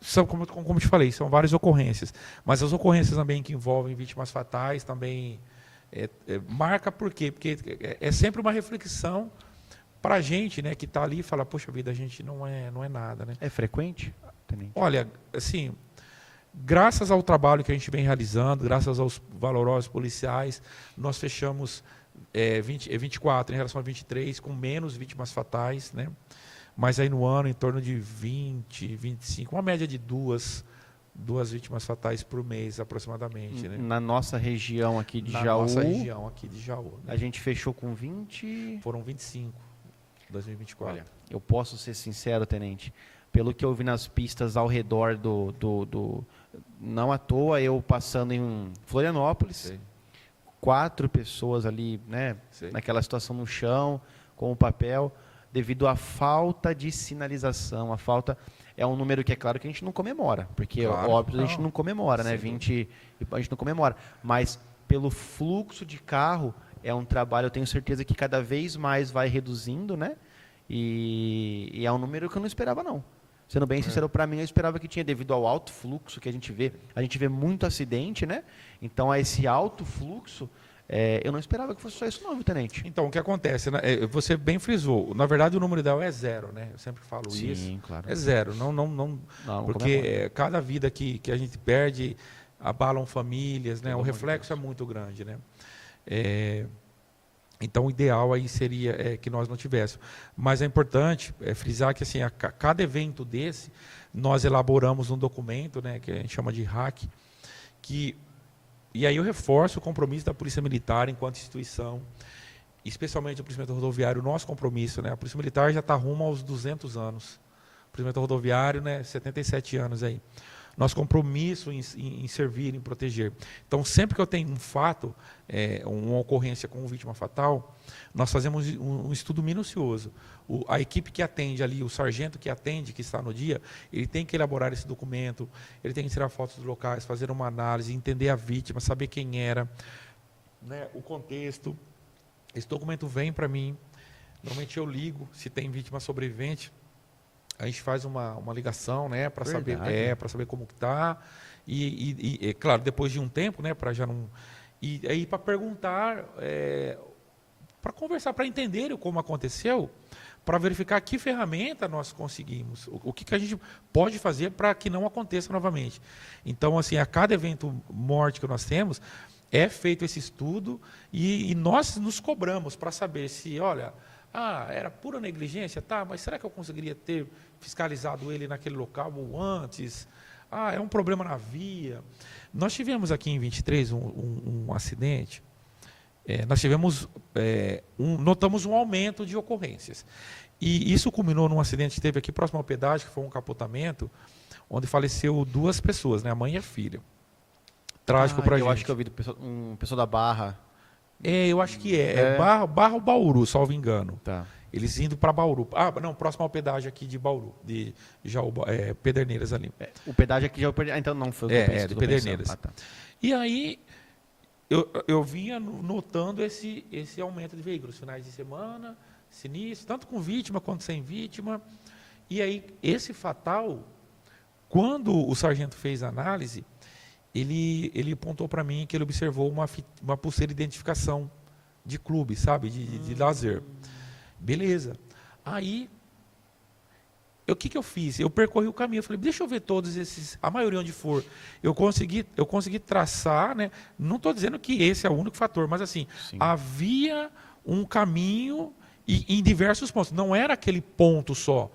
são, como te falei, são várias ocorrências. Mas as ocorrências também que envolvem vítimas fatais também marca por quê? Porque é sempre uma reflexão para a gente, né, que está ali e fala, poxa vida, a gente não é nada. Né? É frequente, Tenente? Olha, assim, graças ao trabalho que a gente vem realizando, graças aos valorosos policiais, nós fechamos 24 em relação a 23, com menos vítimas fatais, né? Mas aí no ano, em torno de 20, 25, uma média de duas vítimas fatais por mês, aproximadamente. Né? Na nossa região aqui de Jaú. Na nossa região aqui de Jaú. Né? A gente fechou com 20... Foram 25, 2024. Olha, eu posso ser sincero, Tenente, pelo que eu vi nas pistas ao redor não à toa, eu passando em Florianópolis, Sei. 4 pessoas ali, né, naquela situação no chão, com o papel, devido à falta de sinalização, a falta... É um número que é claro que a gente não comemora, porque claro, óbvio a gente não comemora, né? 20 a gente não comemora, mas pelo fluxo de carro é um trabalho, eu tenho certeza que cada vez mais vai reduzindo, né? E é um número que eu não esperava não. Sendo bem sincero, para mim eu esperava que tinha, devido ao alto fluxo que a gente vê muito acidente, né? Então a esse alto fluxo, eu não esperava que fosse só isso não, viu, Tenente? Então, o que acontece? Né? Você bem frisou. Na verdade, o número ideal é 0, né? Eu sempre falo isso. Sim, claro. É 0. Não, porque cada vida que a gente perde abalam famílias, né? O reflexo é muito grande, né? Então, o ideal aí seria que nós não tivéssemos. Mas é importante frisar que assim, a cada evento desse, nós elaboramos um documento, né? Que a gente chama de RAC, e aí eu reforço o compromisso da Polícia Militar enquanto instituição, especialmente o policiamento rodoviário, o nosso compromisso, né? A Polícia Militar já está rumo aos 200 anos. O policiamento rodoviário, né? 77 anos aí. Nosso compromisso em servir, em proteger. Então, sempre que eu tenho um fato, uma ocorrência com vítima fatal, nós fazemos um estudo minucioso. A equipe que atende ali, o sargento que atende, que está no dia, ele tem que elaborar esse documento, ele tem que tirar fotos dos locais, fazer uma análise, entender a vítima, saber quem era, né, o contexto. Esse documento vem para mim, normalmente eu ligo, se tem vítima sobrevivente, a gente faz uma ligação, né, para saber, para saber como que está, e claro, depois de um tempo, né, para já não... E aí para perguntar, para conversar, para entender como aconteceu, para verificar que ferramenta nós conseguimos, o que a gente pode fazer para que não aconteça novamente. Então, assim, a cada evento morte que nós temos, é feito esse estudo e nós nos cobramos para saber se, olha, era pura negligência, tá, mas será que eu conseguiria ter fiscalizado ele naquele local ou antes? É um problema na via. Nós tivemos aqui em 23 um acidente. Nós tivemos, notamos um aumento de ocorrências. E isso culminou num acidente que teve aqui próximo ao pedágio, que foi um capotamento, onde faleceu 2 pessoas, né, a mãe e a filha. Trágico para a gente. Eu acho que eu vi um pessoa da Barra. Eu acho que Barra ou Bauru, salvo engano. Tá. Eles indo para Bauru. Não, próximo ao pedágio aqui de Bauru, de Jaú, Pederneiras ali. O pedágio aqui já então não foi o que eu pensei, de Pederneiras. tá. E aí eu vinha notando esse aumento de veículos, finais de semana, sinistro, tanto com vítima quanto sem vítima. E aí, esse fatal, quando o sargento fez a análise, ele apontou para mim que ele observou uma pulseira de identificação de clube, sabe, de lazer. Beleza. Aí, o que eu fiz? Eu percorri o caminho, eu falei, deixa eu ver todos esses, a maioria onde for. Eu consegui traçar, né? Não estou dizendo que esse é o único fator, mas assim, Sim. Havia um caminho em diversos pontos, não era aquele ponto só.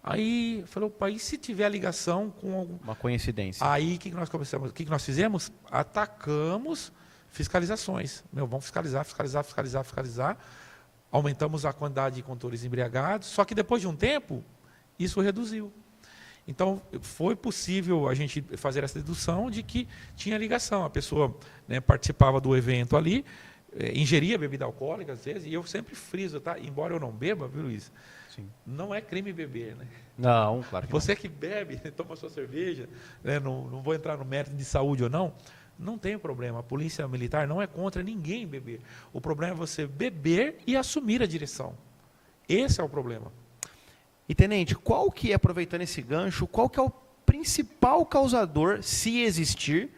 Aí, eu falei, opa, e se tiver ligação com algum... Uma coincidência. Aí, o que nós começamos? O que nós fizemos? Atacamos fiscalizações. Vamos fiscalizar. Aumentamos a quantidade de condutores embriagados, só que depois de um tempo, isso reduziu. Então, foi possível a gente fazer essa dedução de que tinha ligação. A pessoa, né, participava do evento ali, ingeria bebida alcoólica, às vezes, e eu sempre friso, tá? Embora eu não beba, viu, Luiz? Sim. Não é crime beber, né? Não, claro que Você que bebe, toma sua cerveja, né, não vou entrar no mérito de saúde ou não tem problema. A polícia militar não é contra ninguém beber. O problema é você beber e assumir a direção. Esse é o problema. E, tenente, qual que é, aproveitando esse gancho, qual que é o principal causador, se existir,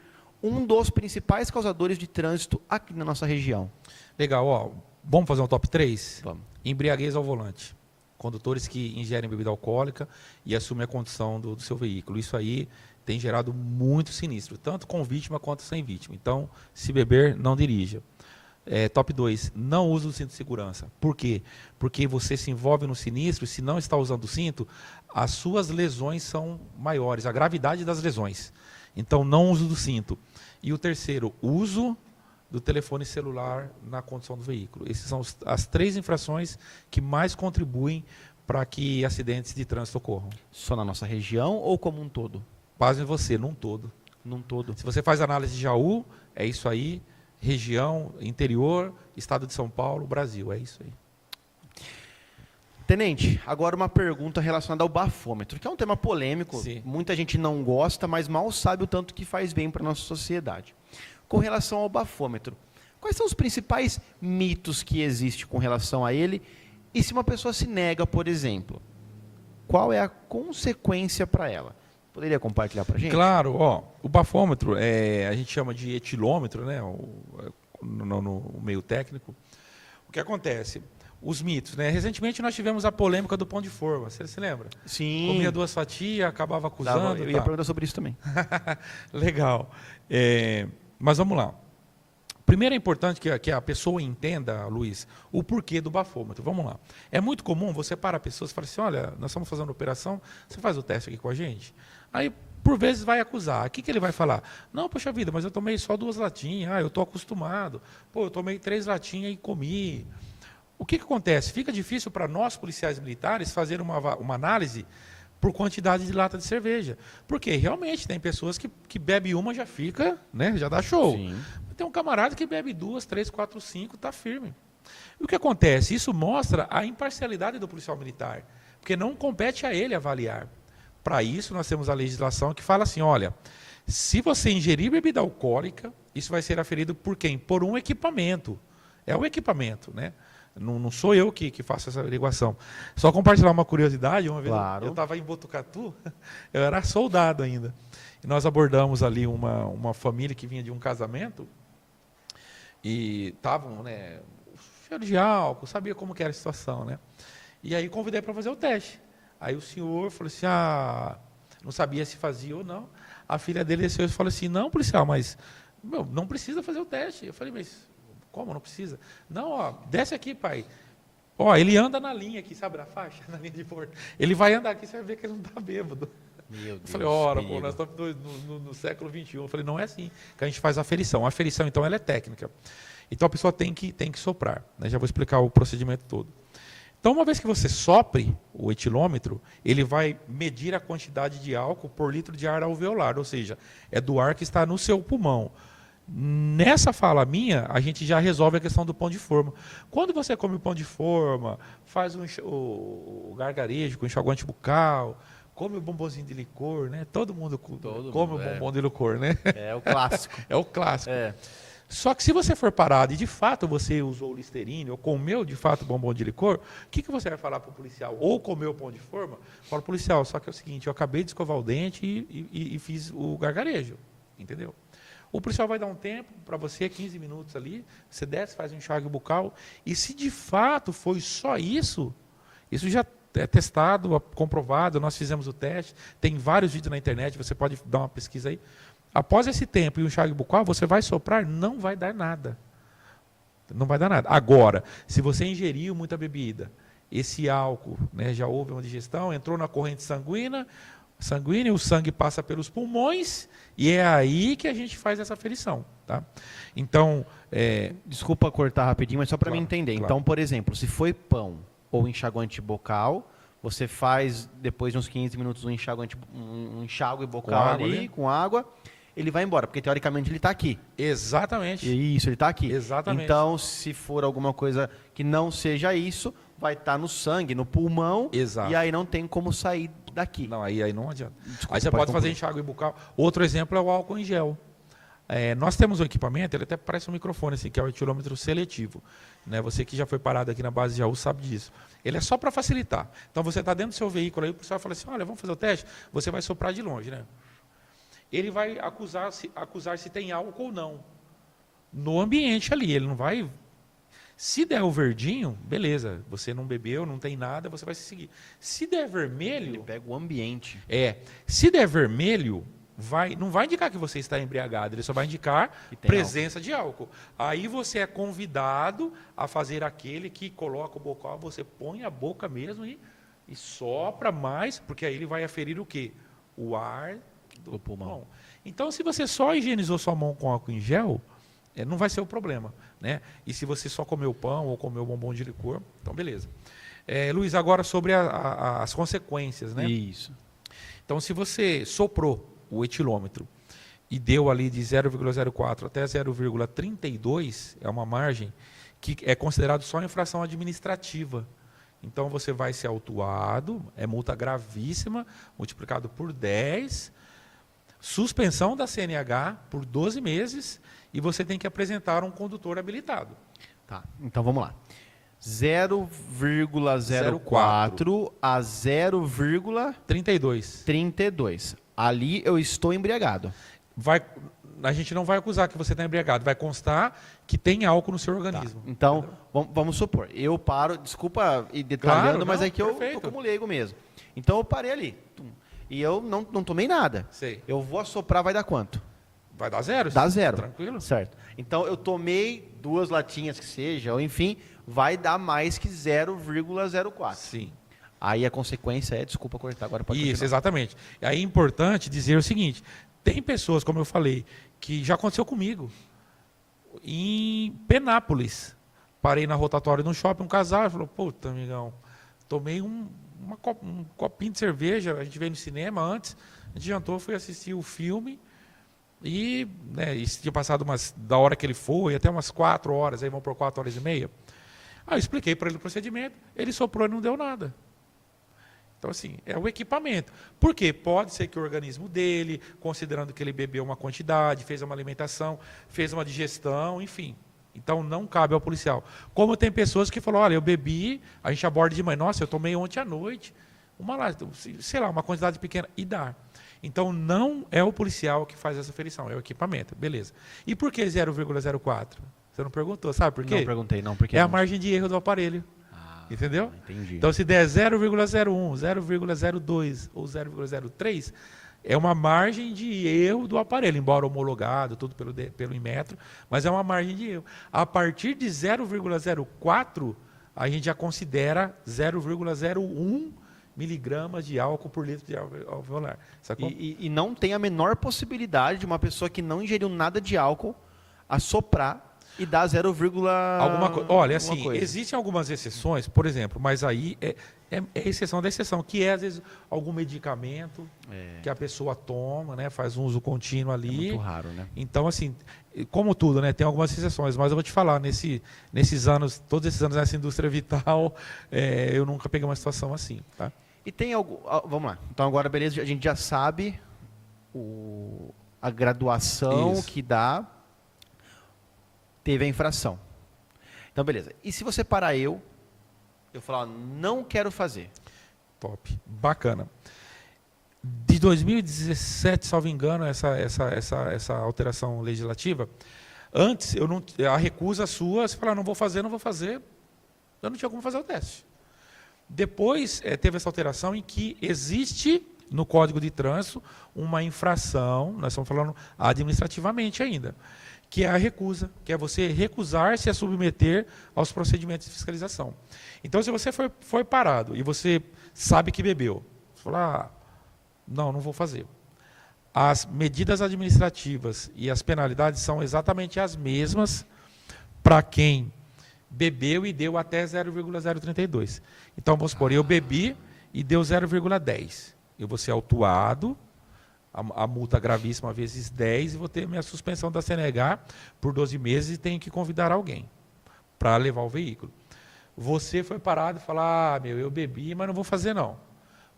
um dos principais causadores de trânsito aqui na nossa região? Legal, ó. Vamos fazer um top 3? Vamos. Embriaguez ao volante. Condutores que ingerem bebida alcoólica e assumem a condução do seu veículo. Isso aí tem gerado muito sinistro, tanto com vítima quanto sem vítima. Então, se beber, não dirija. Top 2, não use o cinto de segurança. Por quê? Porque você se envolve no sinistro e se não está usando o cinto, as suas lesões são maiores, a gravidade das lesões. Então, não uso do cinto. E o terceiro, uso do telefone celular na condução do veículo. Essas são as 3 infrações que mais contribuem para que acidentes de trânsito ocorram. Só na nossa região ou como um todo? Pasme você, num todo. Num todo. Se você faz análise de Jaú, é isso aí. Região, interior, estado de São Paulo, Brasil, é isso aí. Tenente, agora uma pergunta relacionada ao bafômetro, que é um tema polêmico. Sim. Muita gente não gosta, mas mal sabe o tanto que faz bem para a nossa sociedade. Com relação ao bafômetro, quais são os principais mitos que existem com relação a ele? E se uma pessoa se nega, por exemplo, qual é a consequência para ela? Poderia compartilhar para a gente? Claro, ó, o bafômetro, a gente chama de etilômetro, né, no meio técnico. O que acontece? Os mitos, né? Recentemente nós tivemos a polêmica do pão de forma, você se lembra? Sim. Comia 2 fatias, acabava acusando. Eu ia perguntar sobre isso também. Legal. Mas vamos lá. Primeiro é importante que a pessoa entenda, Luiz, o porquê do bafômetro. Vamos lá. É muito comum você parar pessoas e falar assim, olha, nós estamos fazendo uma operação, você faz o teste aqui com a gente? Aí, por vezes, vai acusar. O que ele vai falar? Não, poxa vida, mas eu tomei só 2 latinhas, eu estou acostumado. Pô, eu tomei 3 latinhas e comi. O que acontece? Fica difícil para nós, policiais militares, fazer uma análise por quantidade de lata de cerveja. Porque realmente tem pessoas que bebem uma, já fica, né, já dá show. Sim. Tem um camarada que bebe 2, 3, 4, 5, está firme. E o que acontece? Isso mostra a imparcialidade do policial militar, porque não compete a ele avaliar. Para isso, nós temos a legislação que fala assim, olha, se você ingerir bebida alcoólica, isso vai ser aferido por quem? Por um equipamento. É o equipamento, né? Não sou eu que faço essa averiguação. Só compartilhar uma curiosidade, uma vez Claro. eu estava em Botucatu, eu era soldado ainda, e nós abordamos ali uma família que vinha de um casamento, e estavam, né, cheiro de álcool, sabia como que era a situação, né? E aí convidei para fazer o teste. Aí o senhor falou assim, não sabia se fazia ou não. A filha dele desceu e falou assim, não, policial, mas não precisa fazer o teste. Eu falei, mas como não precisa? Não, ó, desce aqui, pai. Ó, ele anda na linha aqui, sabe, na faixa, na linha de porto. Ele vai andar aqui, você vai ver que ele não está bêbado. Meu Deus, Eu falei, ora, perigo. pô, nós estamos no século XXI. Eu falei, não é assim que a gente faz a aferição. A aferição, então, ela é técnica. Então, a pessoa tem que soprar, né? Já vou explicar o procedimento todo. Então, uma vez que você sopre o etilômetro, ele vai medir a quantidade de álcool por litro de ar alveolar, ou seja, é do ar que está no seu pulmão. Nessa fala minha, a gente já resolve a questão do pão de forma. Quando você come o pão de forma, faz o gargarejo com enxaguante bucal, come o bombonzinho de licor, né? Todo mundo come o bombom de licor, né? É o clássico. É o clássico. É. Só que se você for parado e de fato você usou Listerine ou comeu de fato bombom de licor, o que você vai falar para o policial? Ou comeu pão de forma? Fala, policial, só que é o seguinte, eu acabei de escovar o dente e fiz o gargarejo, entendeu? O policial vai dar um tempo para você, 15 minutos ali, você desce, faz um enxágue bucal, e se de fato foi só isso já é testado, comprovado, nós fizemos o teste, tem vários vídeos na internet, você pode dar uma pesquisa aí. Após esse tempo e o enxágue bucal, você vai soprar, não vai dar nada. Não vai dar nada. Agora, se você ingeriu muita bebida, esse álcool, né, já houve uma digestão, entrou na corrente sanguínea, o sangue passa pelos pulmões, e é aí que a gente faz essa aferição. Tá? Então, Desculpa cortar rapidinho, mas só para Claro, mim entender. claro. Então, por exemplo, se foi pão ou enxaguante bucal, Você faz, depois de uns 15 minutos, um enxágue bucal água, ali, né? com água, ele vai embora, porque teoricamente ele está aqui. Exatamente. Isso, ele está aqui. Exatamente. Então, se for alguma coisa que não seja isso, vai estar no sangue, no pulmão, Exato. e aí não tem como sair daqui. Não, aí não adianta. Desculpa, Aí você pode fazer concluir. enxágue bucal. Outro exemplo é o álcool em gel. Nós temos um equipamento, ele até parece um microfone, assim, que é o etilômetro seletivo. Né? Você que já foi parado aqui na base de Jaú sabe disso. Ele é só para facilitar. Então você está dentro do seu veículo aí, o pessoal fala assim, olha, vamos fazer o teste? Você vai soprar de longe, né? Ele vai acusar se tem álcool ou não. No ambiente ali, ele não vai... Se der o verdinho, beleza, você não bebeu, não tem nada, você vai se seguir. Se der Ele vermelho... pega o ambiente. Se der vermelho, não vai indicar que você está embriagado, ele só vai indicar Que tem presença de álcool. Aí você é convidado a fazer aquele que coloca o bocal, você põe a boca mesmo e sopra mais, porque aí ele vai aferir o quê? O ar do pulmão. Então, se você só higienizou sua mão com álcool em gel, não vai ser o problema. Né? E se você só comeu pão ou comeu bombom de licor, então beleza. Luiz, agora sobre as consequências. Né? Isso. Então, se você soprou o etilômetro e deu ali de 0,04 até 0,32, é uma margem que é considerado só infração administrativa. Então, você vai ser autuado, é multa gravíssima, multiplicado por 10, suspensão da CNH por 12 meses e você tem que apresentar um condutor habilitado. Tá, então vamos lá. 0,04 a 0,32. 32. Ali eu estou embriagado. A gente não vai acusar que você está embriagado, vai constar que tem álcool no seu organismo. Tá. Então, vamos supor, eu paro, desculpa ir detalhando, Claro, mas não, é que eu perfeito. tô como leigo mesmo. Então eu parei ali. E eu não tomei nada. Sei. Eu vou assoprar, vai dar quanto? Vai dar 0? Dá 0. Tranquilo? Certo. Então eu tomei 2 latinhas que seja, ou enfim, vai dar mais que 0,04. Sim. Aí a consequência é, desculpa cortar, agora pode Isso, continuar. exatamente. Aí é importante dizer o seguinte, tem pessoas, como eu falei, que já aconteceu comigo. Em Penápolis, parei na rotatória no shopping, um casal falou, puta, amigão, tomei um copinho de cerveja, a gente veio no cinema antes, a gente jantou, fui assistir o filme, e isso tinha passado da hora que ele foi, até umas 4 horas, aí vão por 4 horas e meia. Aí eu expliquei para ele o procedimento, ele soprou e não deu nada. Então, assim, é o equipamento. Por quê? Pode ser que o organismo dele, considerando que ele bebeu uma quantidade, fez uma alimentação, fez uma digestão, enfim. Então, não cabe ao policial. Como tem pessoas que falam, olha, eu bebi, a gente aborda de manhã, nossa, eu tomei ontem à noite, uma quantidade pequena, e dá. Então, não é o policial que faz essa ferição, é o equipamento. Beleza. E por que 0,04? Você não perguntou, sabe por quê? Não perguntei, não, porque É a margem de erro do aparelho. Entendeu? Entendi. Então, se der 0,01, 0,02 ou 0,03, é uma margem de erro do aparelho, embora homologado, tudo pelo Inmetro, mas é uma margem de erro. A partir de 0,04, a gente já considera 0,01 miligramas de álcool por litro de alveolar. E não tem a menor possibilidade de uma pessoa que não ingeriu nada de álcool assoprar e dar 0, alguma coisa. Olha, alguma assim, coisa. existem algumas exceções, por exemplo, mas aí é exceção da exceção, que é, às vezes, algum medicamento que a pessoa toma, né, faz um uso contínuo ali. É muito raro, né? Então, assim, como tudo, né, tem algumas exceções, mas eu vou te falar, nesses anos, todos esses anos nessa indústria vital, eu nunca peguei uma situação assim, tá? E tem algo... Vamos lá. Então, agora, beleza, a gente já sabe a graduação Isso. que dá... Teve a infração. Então, beleza. E se você parar eu falar, não quero fazer? Top. Bacana. De 2017, salvo engano, essa alteração legislativa, antes, a recusa sua, você fala, não vou fazer, eu não tinha como fazer o teste. Depois, teve essa alteração em que existe no Código de Trânsito uma infração, nós estamos falando administrativamente ainda, que é a recusa, que é você recusar-se a submeter aos procedimentos de fiscalização. Então, se você foi parado e você sabe que bebeu, você fala, não vou fazer. As medidas administrativas e as penalidades são exatamente as mesmas para quem bebeu e deu até 0,032. Então, vamos supor, eu bebi e deu 0,10. Eu vou ser autuado, a multa gravíssima vezes 10, e vou ter minha suspensão da CNH por 12 meses e tenho que convidar alguém para levar o veículo. Você foi parado e falar, eu bebi, mas não vou fazer não.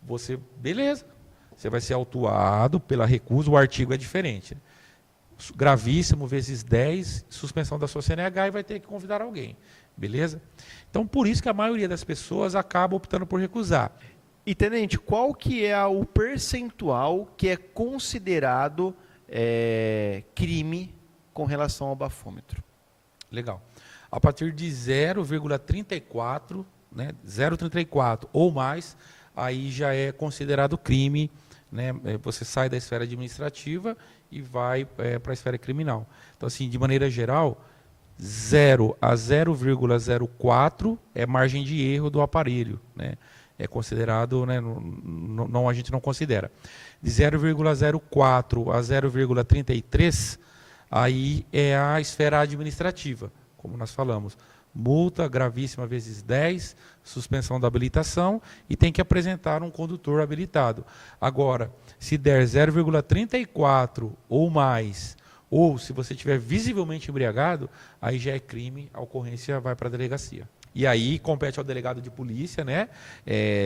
Você, beleza, você vai ser autuado pela recusa, o artigo é diferente. Gravíssimo vezes 10, suspensão da sua CNH e vai ter que convidar alguém, beleza? Então, por isso que a maioria das pessoas acaba optando por recusar. E, tenente, qual que é o percentual que é considerado crime com relação ao bafômetro? Legal. A partir de 0,34, né, 0,34 ou mais, aí já é considerado crime, né? Você sai da esfera administrativa e vai para a esfera criminal. Então, assim, de maneira geral, 0 a 0,04 é margem de erro do aparelho, né? É considerado, né, não, a gente não considera. De 0,04 a 0,33, aí é a esfera administrativa, como nós falamos. Multa gravíssima vezes 10, suspensão da habilitação e tem que apresentar um condutor habilitado. Agora, se der 0,34 ou mais, ou se você estiver visivelmente embriagado, aí já é crime, a ocorrência vai para a delegacia. E aí compete ao delegado de polícia, né,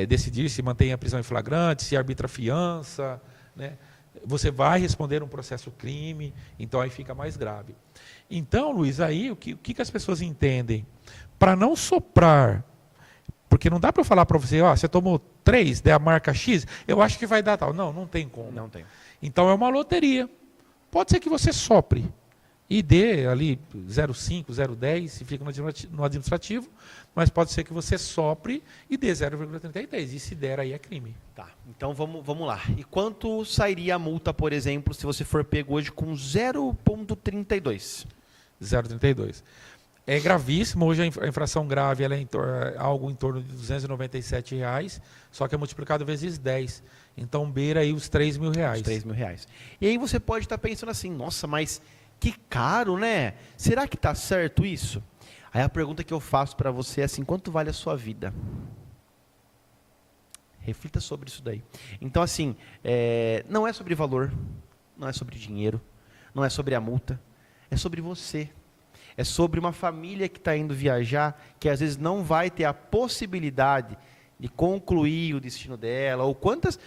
decidir se mantém a prisão em flagrante, se arbitra fiança, né. Você vai responder um processo crime, então aí fica mais grave. Então, Luiz, aí o que as pessoas entendem? Para não soprar, porque não dá para eu falar para você, você tomou 3, der a marca X, eu acho que vai dar tal. Não, não tem como. Não tem. Então é uma loteria. Pode ser que você sopre e dê ali 0,5, 0,10 e fica no administrativo, mas pode ser que você sopre e dê 0,33. E se der, aí é crime. Tá, então vamos lá. E quanto sairia a multa, por exemplo, se você for pego hoje com 0,32? 0,32. É gravíssimo. Hoje a infração grave ela é algo em torno de R$ 297, só que é multiplicado vezes 10. Então beira aí os R$ 3.000. Os R$ 3.000. E aí você pode estar pensando assim, nossa, mas que caro, né? Será que está certo isso? Aí a pergunta que eu faço para você é assim, quanto vale a sua vida? Reflita sobre isso daí. Então, assim, não é sobre valor, não é sobre dinheiro, não é sobre a multa, é sobre você. É sobre uma família que está indo viajar, que às vezes não vai ter a possibilidade de concluir o destino dela, ou quantas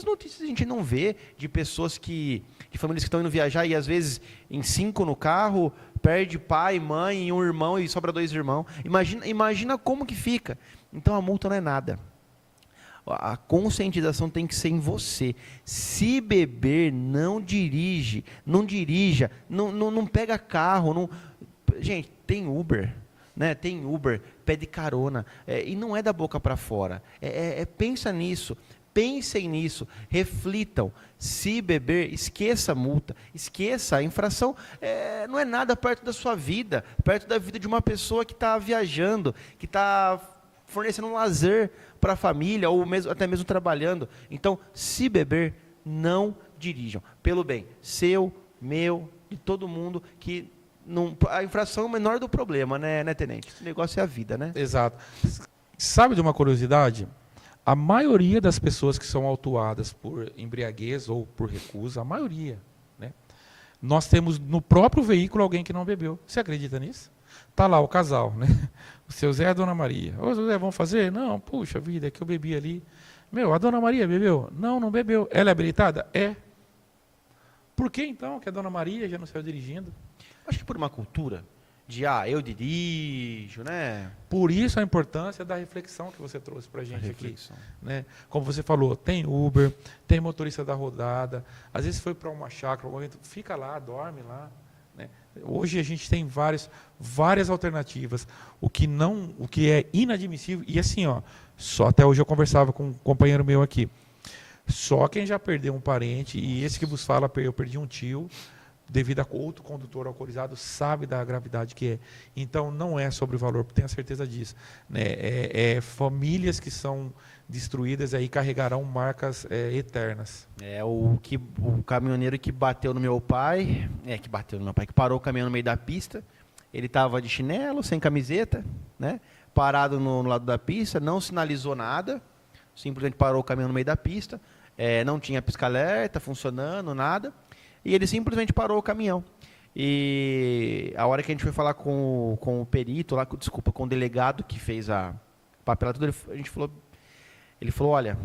notícias a gente não vê de pessoas de famílias que estão indo viajar e às vezes em 5 no carro, perde pai, mãe e um irmão e sobra 2 irmãos. Imagina como que fica. Então a multa não é nada. A conscientização tem que ser em você. Se beber, não dirija, não pega carro. Gente, tem Uber. Né, tem Uber, pede carona, e não é da boca para fora, pensa nisso, pensem nisso, reflitam, se beber, esqueça a multa, esqueça a infração, não é nada perto da sua vida, perto da vida de uma pessoa que está viajando, que está fornecendo um lazer para a família, ou até mesmo trabalhando. Então, se beber, não dirijam, pelo bem seu, meu, de todo mundo que... Não, a infração é o menor do problema, né, tenente? Esse negócio é a vida, né? Exato. Sabe de uma curiosidade? A maioria das pessoas que são autuadas por embriaguez ou por recusa, a maioria, né? Nós temos no próprio veículo alguém que não bebeu. Você acredita nisso? Está lá o casal, né? O seu Zé e a Dona Maria. Ô, Zé, vamos fazer? Não, puxa vida, é que eu bebi ali. A Dona Maria bebeu? Não bebeu. Ela é habilitada? É. Por que então que a Dona Maria já não saiu dirigindo? Acho que por uma cultura de, eu dirijo, né? Por isso a importância da reflexão que você trouxe para a gente aqui. Né? Como você falou, tem Uber, tem motorista da rodada, às vezes foi para uma chácara, fica lá, dorme lá. Né? Hoje a gente tem várias alternativas. O que é inadmissível, e assim, só até hoje eu conversava com um companheiro meu aqui, só quem já perdeu um parente, e esse que vos fala, eu perdi um tio, devido a outro condutor alcoolizado, sabe da gravidade que é. Então, não é sobre valor, tenha certeza disso. Né? Famílias que são destruídas aí carregarão marcas eternas. O caminhoneiro que bateu no meu pai, que parou o caminhão no meio da pista, ele estava de chinelo, sem camiseta, né? Parado no lado da pista, não sinalizou nada, simplesmente parou o caminhão no meio da pista, não tinha pisca-alerta funcionando, nada, e ele simplesmente parou o caminhão. E a hora que a gente foi falar com o perito, lá, com o delegado que fez a papelada, ele falou, olha,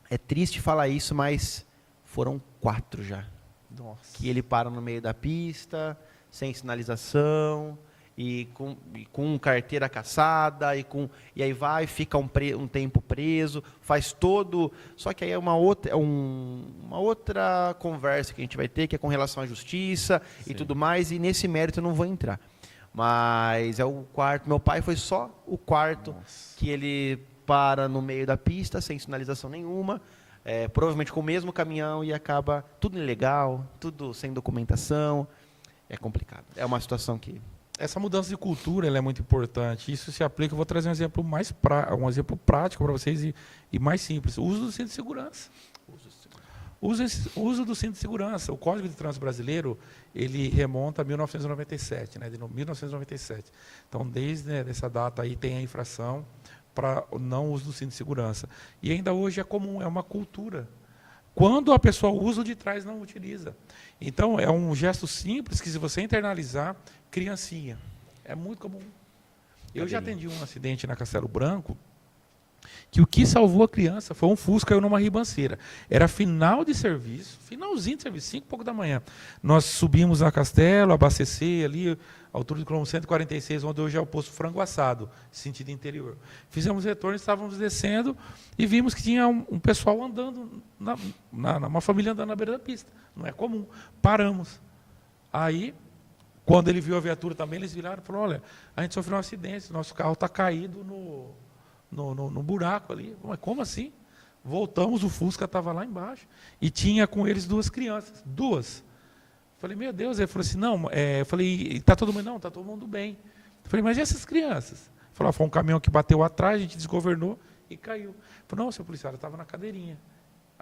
é triste falar isso, mas foram 4 já. Nossa. Que ele para no meio da pista, sem sinalização, e com carteira caçada, e aí fica um tempo preso, faz todo... Só que aí é uma outra conversa que a gente vai ter, que é com relação à justiça e tudo mais, e nesse mérito eu não vou entrar. Mas é o quarto, meu pai foi só o quarto que ele para no meio da pista, sem sinalização nenhuma, provavelmente com o mesmo caminhão, e acaba tudo ilegal, tudo sem documentação. É complicado. É uma situação que... Essa mudança de cultura ela é muito importante. Isso se aplica, eu vou trazer um exemplo prático para vocês e mais simples. O uso do cinto de segurança. Uso do cinto de segurança. O Código de Trânsito Brasileiro, ele remonta a 1997, né, de 1997. Então, desde essa data aí tem a infração para o não uso do cinto de segurança. E ainda hoje é comum, é uma cultura. Quando a pessoa usa, o de trás não utiliza. Então, é um gesto simples que, se você internalizar, criancinha. É muito comum. Eu já atendi um acidente na Castelo Branco, que o que salvou a criança foi um Fusca caiu numa ribanceira. Era finalzinho de serviço, 5 e pouco da manhã. Nós subimos a Castelo, abastecer ali, altura do quilômetro 146, onde hoje é o posto Frango Assado, sentido interior. Fizemos retorno, estávamos descendo e vimos que tinha um pessoal andando, uma família andando na beira da pista. Não é comum. Paramos. Aí, quando ele viu a viatura também, eles viraram e falaram, olha, a gente sofreu um acidente, nosso carro está caído no buraco ali. Mas como assim? Voltamos, o Fusca estava lá embaixo. E tinha com eles 2 crianças. 2. Falei, meu Deus. Ele falou assim, não, eu falei, está todo mundo? Não, está todo mundo bem. Eu falei, mas e essas crianças? Ele falou, foi um caminhão que bateu atrás, a gente desgovernou e caiu. Eu falei, não, seu policial, estava na cadeirinha.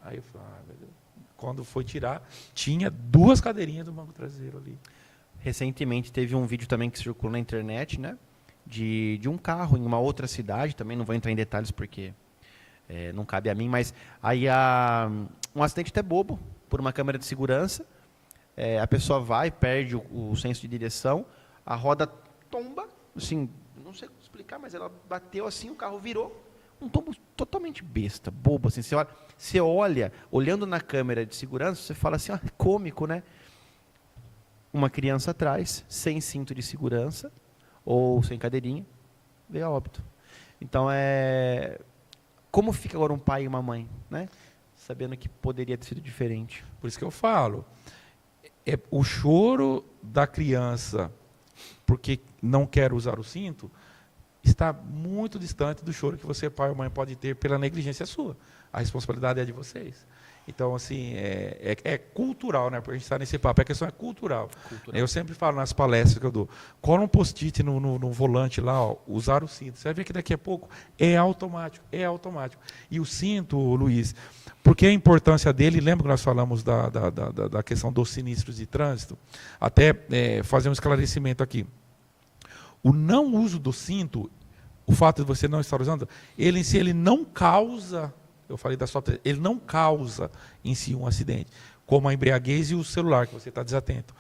Aí eu falei, meu Deus. Quando foi tirar, tinha 2 cadeirinhas do banco traseiro ali. Recentemente teve um vídeo também que circulou na internet, né? De um carro em uma outra cidade, também não vou entrar em detalhes porque não cabe a mim, mas aí um acidente até bobo, por uma câmera de segurança, a pessoa perde o senso de direção, a roda tomba, assim, não sei explicar, mas ela bateu assim, o carro virou, um tombo totalmente besta, bobo, assim, você olha, olhando na câmera de segurança, você fala assim, cômico, né? Uma criança atrás, sem cinto de segurança, ou sem cadeirinha, veio a óbito. Então, como fica agora um pai e uma mãe, né? Sabendo que poderia ter sido diferente. Por isso que eu falo, o choro da criança porque não quer usar o cinto está muito distante do choro que você, pai ou mãe, pode ter pela negligência sua. A responsabilidade é de vocês. Então, assim, é cultural, né? Porque a gente está nesse papo, a questão é cultural. Eu sempre falo nas palestras que eu dou, cola um post-it no volante lá, usar o cinto. Você vai ver que daqui a pouco é automático. E o cinto, Luiz, porque a importância dele, lembra que nós falamos da questão dos sinistros de trânsito? Até fazer um esclarecimento aqui. O não uso do cinto, o fato de você não estar usando, ele em si ele não causa... Eu falei da software, ele não causa em si um acidente, como a embriaguez e o celular, que você está desatento.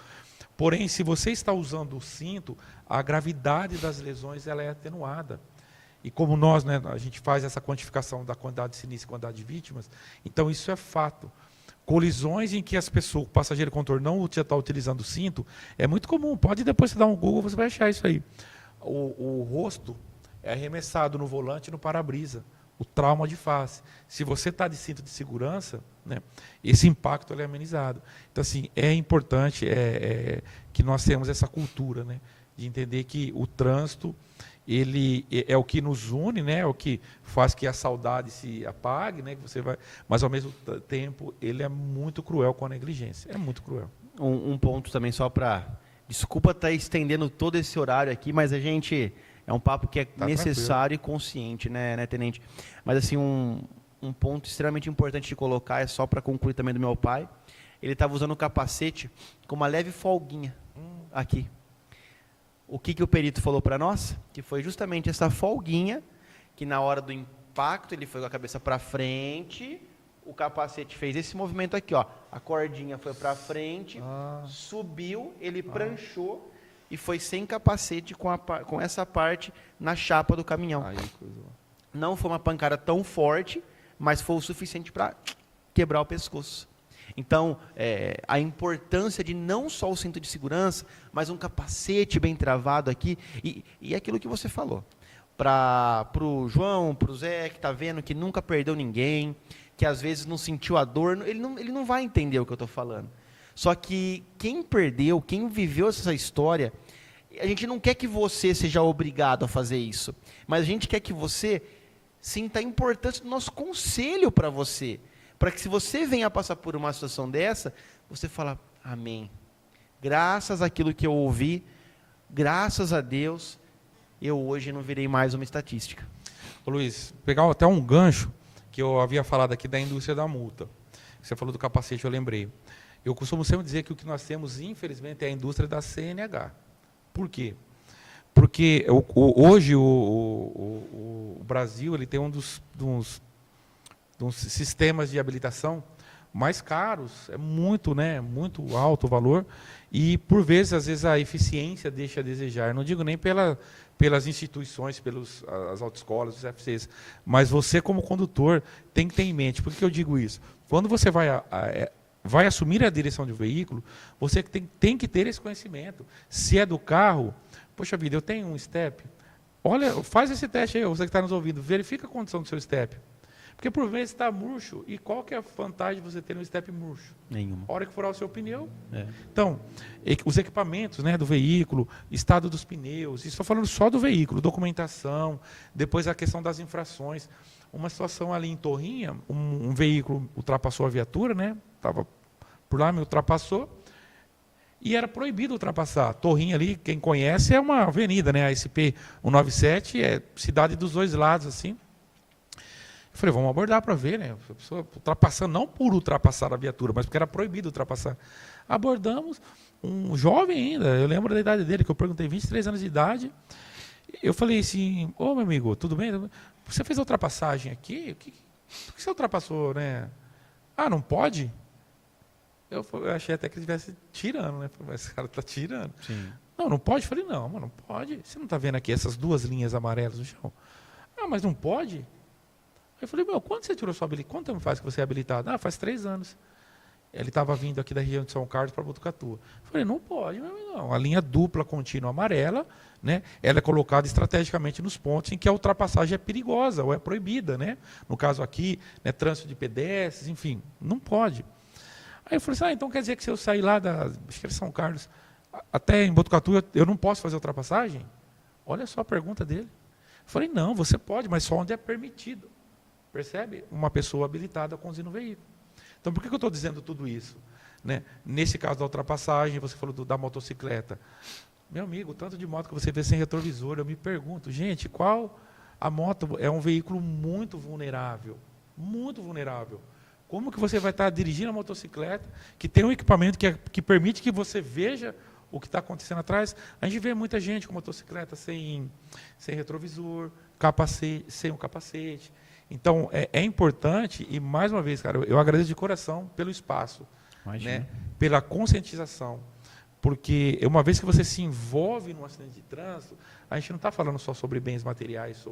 Porém, se você está usando o cinto, a gravidade das lesões ela é atenuada. E como nós, né, a gente faz essa quantificação da quantidade de sinistros e quantidade de vítimas, então isso é fato. Colisões em que o passageiro condutor não está utilizando o cinto, é muito comum. Pode depois você dar um Google, você vai achar isso aí. O rosto é arremessado no volante e no para-brisa. O trauma de face. Se você está de cinto de segurança, né, esse impacto ele é amenizado. Então, assim, é importante que nós tenhamos essa cultura, né, de entender que o trânsito ele é o que nos une, né, é o que faz que a saudade se apague, né, que você vai, mas ao mesmo tempo ele é muito cruel com a negligência. É muito cruel. Um ponto também só para... Desculpa estar estendendo todo esse horário aqui, mas a gente... É um papo que é necessário e consciente, né, tenente? Mas, assim, um ponto extremamente importante de colocar, é só para concluir também do meu pai. Ele estava usando o capacete com uma leve folguinha aqui. O que o perito falou para nós? Que foi justamente essa folguinha que, na hora impacto, ele foi com a cabeça para frente, o capacete fez esse movimento aqui, ó. A cordinha foi para frente, subiu, ele pranchou e foi sem capacete com essa parte na chapa do caminhão. Aí, coisa... Não foi uma pancada tão forte, mas foi o suficiente para quebrar o pescoço. Então, a importância de não só o cinto de segurança, mas um capacete bem travado aqui, e aquilo que você falou. Para o João, para o Zé, que está vendo que nunca perdeu ninguém, que às vezes não sentiu a dor, ele não vai entender o que eu estou falando. Só que quem perdeu, quem viveu essa história, a gente não quer que você seja obrigado a fazer isso, mas a gente quer que você sinta a importância do nosso conselho para você, para que se você venha passar por uma situação dessa, você fala, amém, graças àquilo que eu ouvi, graças a Deus, eu hoje não virei mais uma estatística. Ô Luiz, pegar até um gancho que eu havia falado aqui da indústria da multa. Você falou do capacete, eu lembrei. Eu costumo sempre dizer que o que nós temos, infelizmente, é a indústria da CNH. Por quê? Porque hoje o Brasil ele tem um dos sistemas de habilitação mais caros, é muito, né, muito alto o valor, e por vezes, às vezes, a eficiência deixa a desejar. Não digo nem pelas instituições, as autoescolas, os FCs, mas você como condutor tem que ter em mente. Por que eu digo isso? Quando você vai assumir a direção de um veículo, você tem que ter esse conhecimento. Se é do carro, poxa vida, eu tenho um step, olha, faz esse teste aí, você que está nos ouvindo, verifica a condição do seu step. Porque por vezes está murcho, e qual que é a vantagem de você ter um step murcho? Nenhuma. A hora que furar o seu pneu. Então, os equipamentos, né, do veículo, estado dos pneus, estou falando só do veículo, documentação, depois a questão das infrações. Uma situação ali em Torrinha, um veículo ultrapassou a viatura, né, estava por lá, me ultrapassou, e era proibido ultrapassar. Torrinha ali, quem conhece, é uma avenida, né, a SP 197, é cidade dos dois lados, assim. Eu falei, vamos abordar para ver, né? A pessoa ultrapassando, não por ultrapassar a viatura, mas porque era proibido ultrapassar. Abordamos um jovem ainda, eu lembro da idade dele, que eu perguntei, 23 anos de idade. Eu falei assim, ô meu amigo, tudo bem? Você fez a ultrapassagem aqui? Por que você ultrapassou, né? Ah, não pode? Eu achei até que ele estivesse tirando, né? Mas esse cara está tirando. Sim. Não pode? Eu falei, não, mas não pode. Você não está vendo aqui essas duas linhas amarelas no chão? Ah, mas não pode? Eu falei, quando você tirou sua habilitação? Quanto tempo faz que você é habilitado? Ah, faz 3 anos. Ele estava vindo aqui da região de São Carlos para Botucatu. Eu falei, não pode, não. A linha dupla contínua amarela, né, ela é colocada estrategicamente nos pontos em que a ultrapassagem é perigosa ou é proibida. Né? No caso aqui, né, trânsito de pedestres, enfim, não pode. Aí eu falei, então quer dizer que se eu sair lá acho que era São Carlos, até em Botucatu, eu não posso fazer ultrapassagem? Olha só a pergunta dele. Eu falei, não, você pode, mas só onde é permitido. Percebe? Uma pessoa habilitada conduzindo o veículo. Então, por que eu estou dizendo tudo isso? Né? Nesse caso da ultrapassagem, você falou da motocicleta. Meu amigo, tanto de moto que você vê sem retrovisor, eu me pergunto, gente, a moto é um veículo muito vulnerável. Muito vulnerável. Como que você vai estar dirigindo a motocicleta, que tem um equipamento que permite que você veja o que está acontecendo atrás? A gente vê muita gente com motocicleta sem retrovisor, sem um capacete. Então, é importante, e mais uma vez, cara, eu agradeço de coração pelo espaço, né, pela conscientização, porque uma vez que você se envolve num acidente de trânsito, a gente não está falando só sobre bens materiais,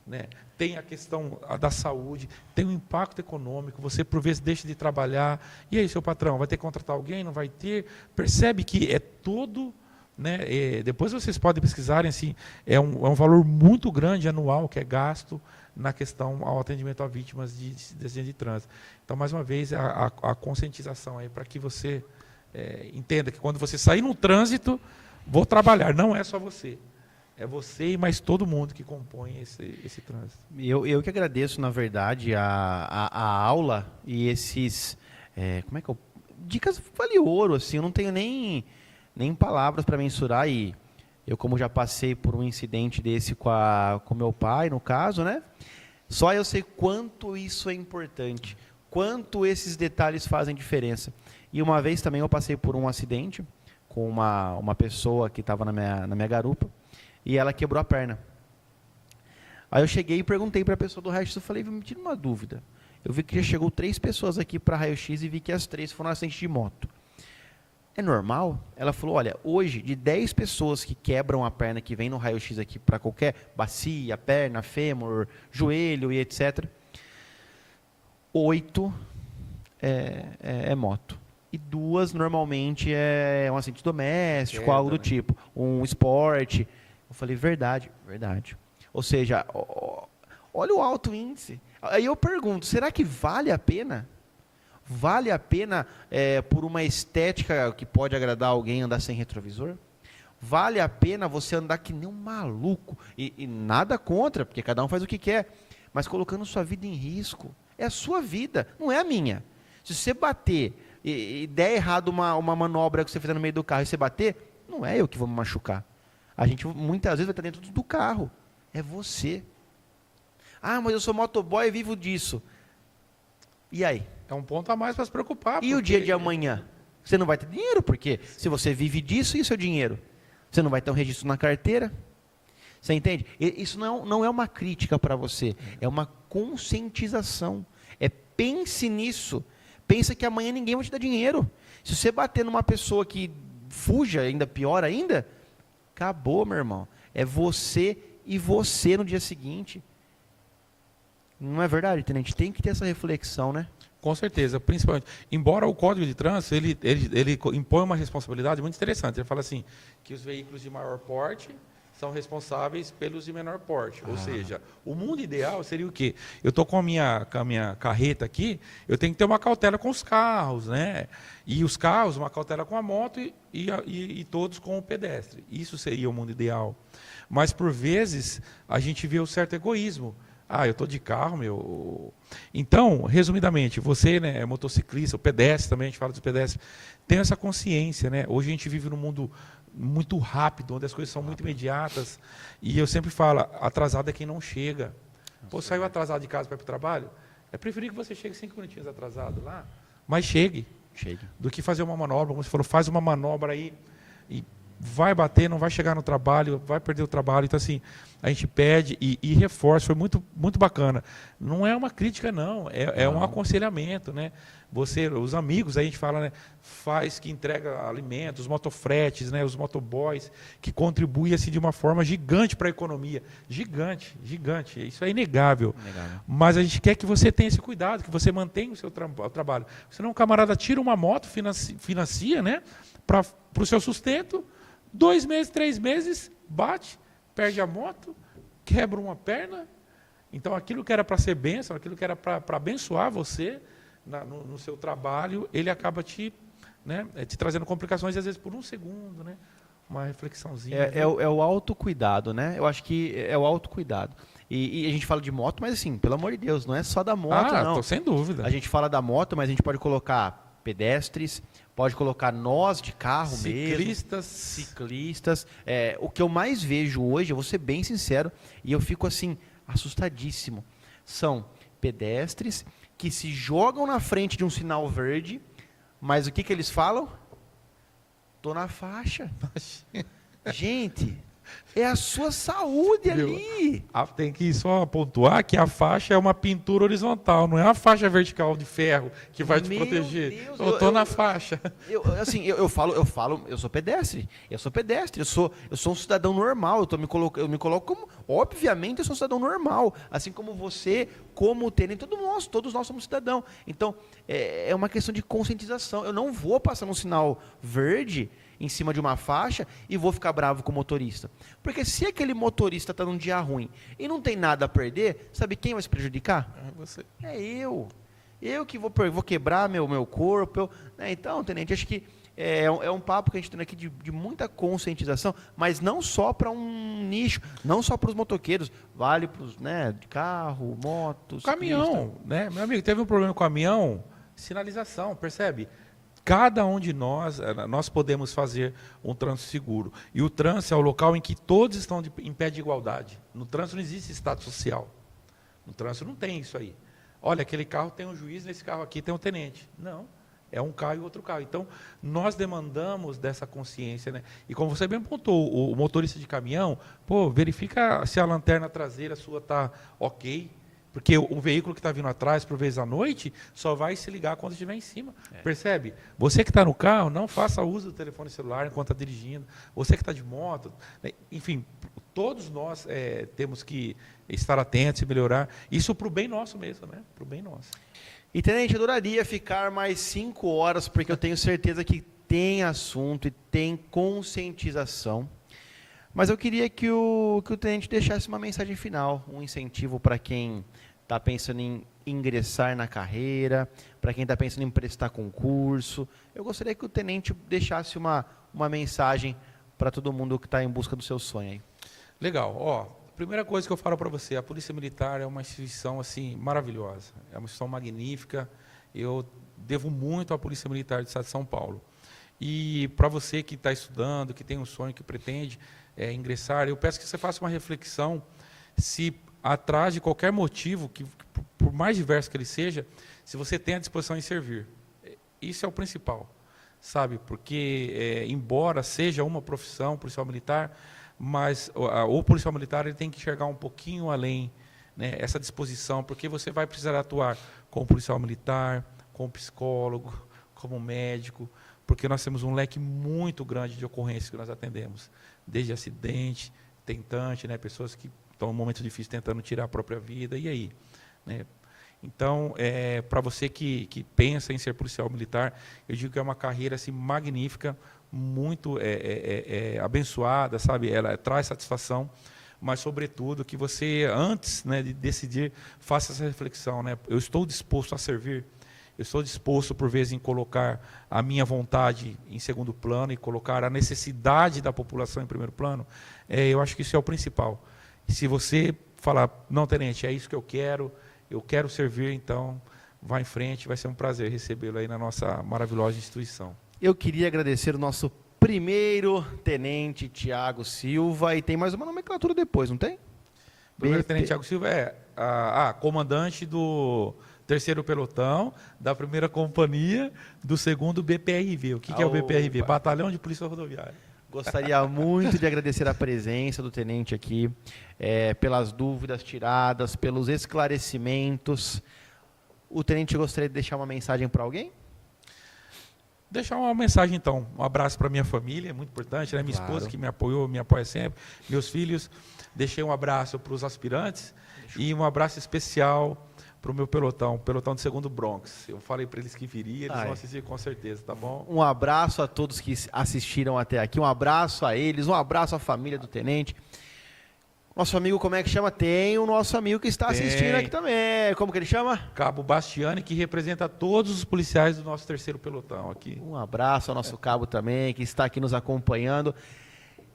né, tem a questão da saúde, tem um impacto econômico, você por vezes deixa de trabalhar, e aí seu patrão, vai ter que contratar alguém, não vai ter? Percebe que é todo... Né, depois vocês podem pesquisarem, assim, é um valor muito grande anual que é gasto na questão ao atendimento a vítimas de acidente de trânsito. Então, mais uma vez, a conscientização aí para que você entenda que quando você sair no trânsito, vou trabalhar, não é só você. É você e mais todo mundo que compõe esse trânsito. Eu que agradeço, na verdade, a aula e esses... dicas vale ouro, assim, eu não tenho nem palavras para mensurar, e eu, como já passei por um incidente desse com meu pai, no caso, né? Só eu sei quanto isso é importante, quanto esses detalhes fazem diferença. E uma vez também eu passei por um acidente com uma pessoa que estava na minha garupa, e ela quebrou a perna. Aí eu cheguei e perguntei para a pessoa do raio-x, eu falei, me tira uma dúvida. Eu vi que já chegou 3 pessoas aqui para raio-x e vi que as 3 foram acidentes de moto. É normal? Ela falou, olha, hoje, de 10 pessoas que quebram a perna, que vem no raio-x aqui para qualquer bacia, perna, fêmur, joelho e etc., 8 é moto. E 2, normalmente, é um acidente doméstico, Queda, algo do né? tipo, um esporte. Eu falei, verdade, verdade. Ou seja, olha o alto índice. Aí eu pergunto, será que vale a pena? Vale a pena, por uma estética que pode agradar alguém, andar sem retrovisor? Vale a pena você andar que nem um maluco? E nada contra, porque cada um faz o que quer. Mas colocando sua vida em risco. É a sua vida, não é a minha. Se você bater e der errado uma manobra que você fizer no meio do carro e você bater, não é eu que vou me machucar. A gente muitas vezes vai estar dentro do carro. É você. Ah, mas eu sou motoboy e vivo disso. E aí? É um ponto a mais para se preocupar. E o dia de amanhã? Você não vai ter dinheiro, porque se você vive disso, e o seu dinheiro? Você não vai ter um registro na carteira? Você entende? Isso não é uma crítica para você, é uma conscientização. Pense nisso. Pensa que amanhã ninguém vai te dar dinheiro. Se você bater numa pessoa que fuja, ainda pior ainda, acabou, meu irmão. É você e você no dia seguinte. Não é verdade, tenente? Tem que ter essa reflexão, né? Com certeza, principalmente. Embora o Código de Trânsito, ele impõe uma responsabilidade muito interessante. Ele fala assim, que os veículos de maior porte são responsáveis pelos de menor porte. Ou seja, o mundo ideal seria o quê? Eu estou com a minha carreta aqui, eu tenho que ter uma cautela com os carros, né? E os carros, uma cautela com a moto e todos com o pedestre. Isso seria o mundo ideal. Mas, por vezes, a gente vê o certo egoísmo. Ah, eu estou de carro, meu. Então, resumidamente, você, né, é motociclista, o pedestre também, a gente fala dos pedestres, tem essa consciência, né? Hoje a gente vive num mundo muito rápido, onde as coisas são muito imediatas. E eu sempre falo, atrasado é quem não chega. Pô, saiu atrasado de casa para ir para o trabalho? É preferível que você chegue 5 minutinhos atrasado lá, mas chegue. Chegue. Do que fazer uma manobra, como você falou, faz uma manobra aí e vai bater, não vai chegar no trabalho, vai perder o trabalho. Então, assim, a gente pede e reforça, foi muito, muito bacana. Não é uma crítica, não, é um aconselhamento, né? Você, os amigos, aí a gente fala, né? Faz que entrega alimentos, os motofretes, né? Os motoboys, que contribuem assim, de uma forma gigante para a economia. Gigante, gigante. Isso é inegável. Mas a gente quer que você tenha esse cuidado, que você mantenha o seu trabalho. Senão um camarada tira uma moto, financia, né? Para o seu sustento, 2 meses, 3 meses, bate, perde a moto, quebra uma perna. Então, aquilo que era para ser bênção, aquilo que era para abençoar você no seu trabalho, ele acaba te trazendo complicações, às vezes por 1 segundo, né? Uma reflexãozinha. É o autocuidado, né? Eu acho que é o autocuidado. E a gente fala de moto, mas assim, pelo amor de Deus, não é só da moto, não. Tô sem dúvida. A gente fala da moto, mas a gente pode colocar pedestres, pode colocar nós de carro mesmo. Ciclistas. O que eu mais vejo hoje, eu vou ser bem sincero, e eu fico assim, assustadíssimo, são pedestres que se jogam na frente de um sinal verde, mas o que eles falam? Tô na faixa. Gente, é a sua saúde ali. Tem que só pontuar que a faixa é uma pintura horizontal, não é uma faixa vertical de ferro que vai te proteger. Deus, eu tô na faixa. Eu sou pedestre. Eu sou um cidadão normal. Eu me coloco como, obviamente, eu sou um cidadão normal, assim como você, como o Tênis, todos nós somos cidadão. Então, é uma questão de conscientização. Eu não vou passar no sinal verde em cima de uma faixa e vou ficar bravo com o motorista. Porque se aquele motorista está num dia ruim e não tem nada a perder, sabe quem vai se prejudicar? É você. É eu. Eu que vou quebrar meu corpo. Então, tenente, acho que é um papo que a gente tem aqui de muita conscientização, mas não só para um nicho, não só para os motoqueiros, vale para os, né, de carro, motos, caminhão, né? Meu amigo, teve um problema com o caminhão, sinalização, percebe? Cada um de nós podemos fazer um trânsito seguro. E o trânsito é o local em que todos estão em pé de igualdade. No trânsito não existe status social. No trânsito não tem isso aí. Olha, aquele carro tem um juiz, nesse carro aqui tem um tenente. Não. É um carro e outro carro. Então, nós demandamos dessa consciência, né? E como você bem pontuou, o motorista de caminhão, verifica se a lanterna traseira sua está ok, porque o veículo que está vindo atrás, por vezes à noite, só vai se ligar quando estiver em cima. Percebe? Você que está no carro, não faça uso do telefone celular enquanto está dirigindo. Você que está de moto, né? Enfim, todos nós temos que estar atentos e melhorar. Isso para o bem nosso mesmo, né? Para o bem nosso. E, tenente, eu adoraria ficar mais 5 horas, porque eu tenho certeza que tem assunto e tem conscientização. Mas eu queria que o tenente deixasse uma mensagem final, um incentivo para quem está pensando em ingressar na carreira, para quem está pensando em prestar concurso. Eu gostaria que o tenente deixasse uma mensagem para todo mundo que está em busca do seu sonho aí. Legal. Primeira coisa que eu falo para você, a Polícia Militar é uma instituição assim maravilhosa, é uma instituição magnífica. Eu devo muito à Polícia Militar do Estado de São Paulo. E para você que está estudando, que tem um sonho, que pretende ingressar, eu peço que você faça uma reflexão se atrás de qualquer motivo, que por mais diverso que ele seja, se você tem a disposição em servir. Isso é o principal, sabe? Porque embora seja uma profissão, policial militar, mas o policial militar ele tem que enxergar um pouquinho além, né, essa disposição, porque você vai precisar atuar como policial militar, como psicólogo, como médico, porque nós temos um leque muito grande de ocorrências que nós atendemos, desde acidente, tentante, né, pessoas que estão em um momento difícil tentando tirar a própria vida, e aí? Né? Então, para você que pensa em ser policial militar, eu digo que é uma carreira assim, magnífica, muito abençoada, sabe? Ela traz satisfação, mas, sobretudo, que você, antes, né, de decidir, faça essa reflexão. Né? Eu estou disposto a servir, eu estou disposto, por vezes, em colocar a minha vontade em segundo plano e colocar a necessidade da população em primeiro plano. Eu acho que isso é o principal. E se você falar, não, tenente, é isso que eu quero servir, então vá em frente, vai ser um prazer recebê-lo aí na nossa maravilhosa instituição. Eu queria agradecer o nosso primeiro tenente, Tiago Silva, e tem mais uma nomenclatura depois, não tem? Primeiro tenente Tiago Silva comandante do 3º pelotão, da 1ª companhia, do 2º BPRV. O que é o BPRV? Batalhão de Polícia Rodoviária. Gostaria muito de agradecer a presença do tenente aqui, pelas dúvidas tiradas, pelos esclarecimentos. O tenente gostaria de deixar uma mensagem para alguém? Deixar uma mensagem, então. Um abraço para minha família, é muito importante, né? Minha esposa que me apoiou, me apoia sempre, meus filhos. Deixei um abraço para os aspirantes e um abraço especial para o meu pelotão do 2º Bronx. Eu falei para eles que viria, eles vão assistir com certeza, tá bom? Um abraço a todos que assistiram até aqui, um abraço a eles, um abraço à família do tenente. Nosso amigo, como é que chama? Tem o nosso amigo que está assistindo aqui também. Como que ele chama? Cabo Bastiani, que representa todos os policiais do nosso 3º pelotão aqui. Um abraço ao nosso cabo também, que está aqui nos acompanhando.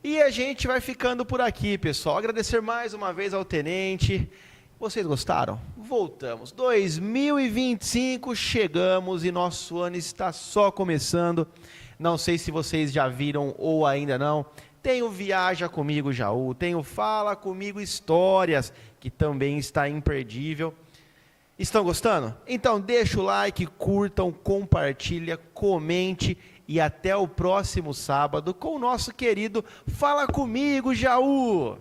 E a gente vai ficando por aqui, pessoal. Agradecer mais uma vez ao tenente. Vocês gostaram? Voltamos. 2025, chegamos e nosso ano está só começando. Não sei se vocês já viram ou ainda não. Tem o Viaja Comigo Jaú, tem o Fala Comigo Histórias, que também está imperdível. Estão gostando? Então deixa o like, curtam, compartilha, comente e até o próximo sábado com o nosso querido Fala Comigo Jaú.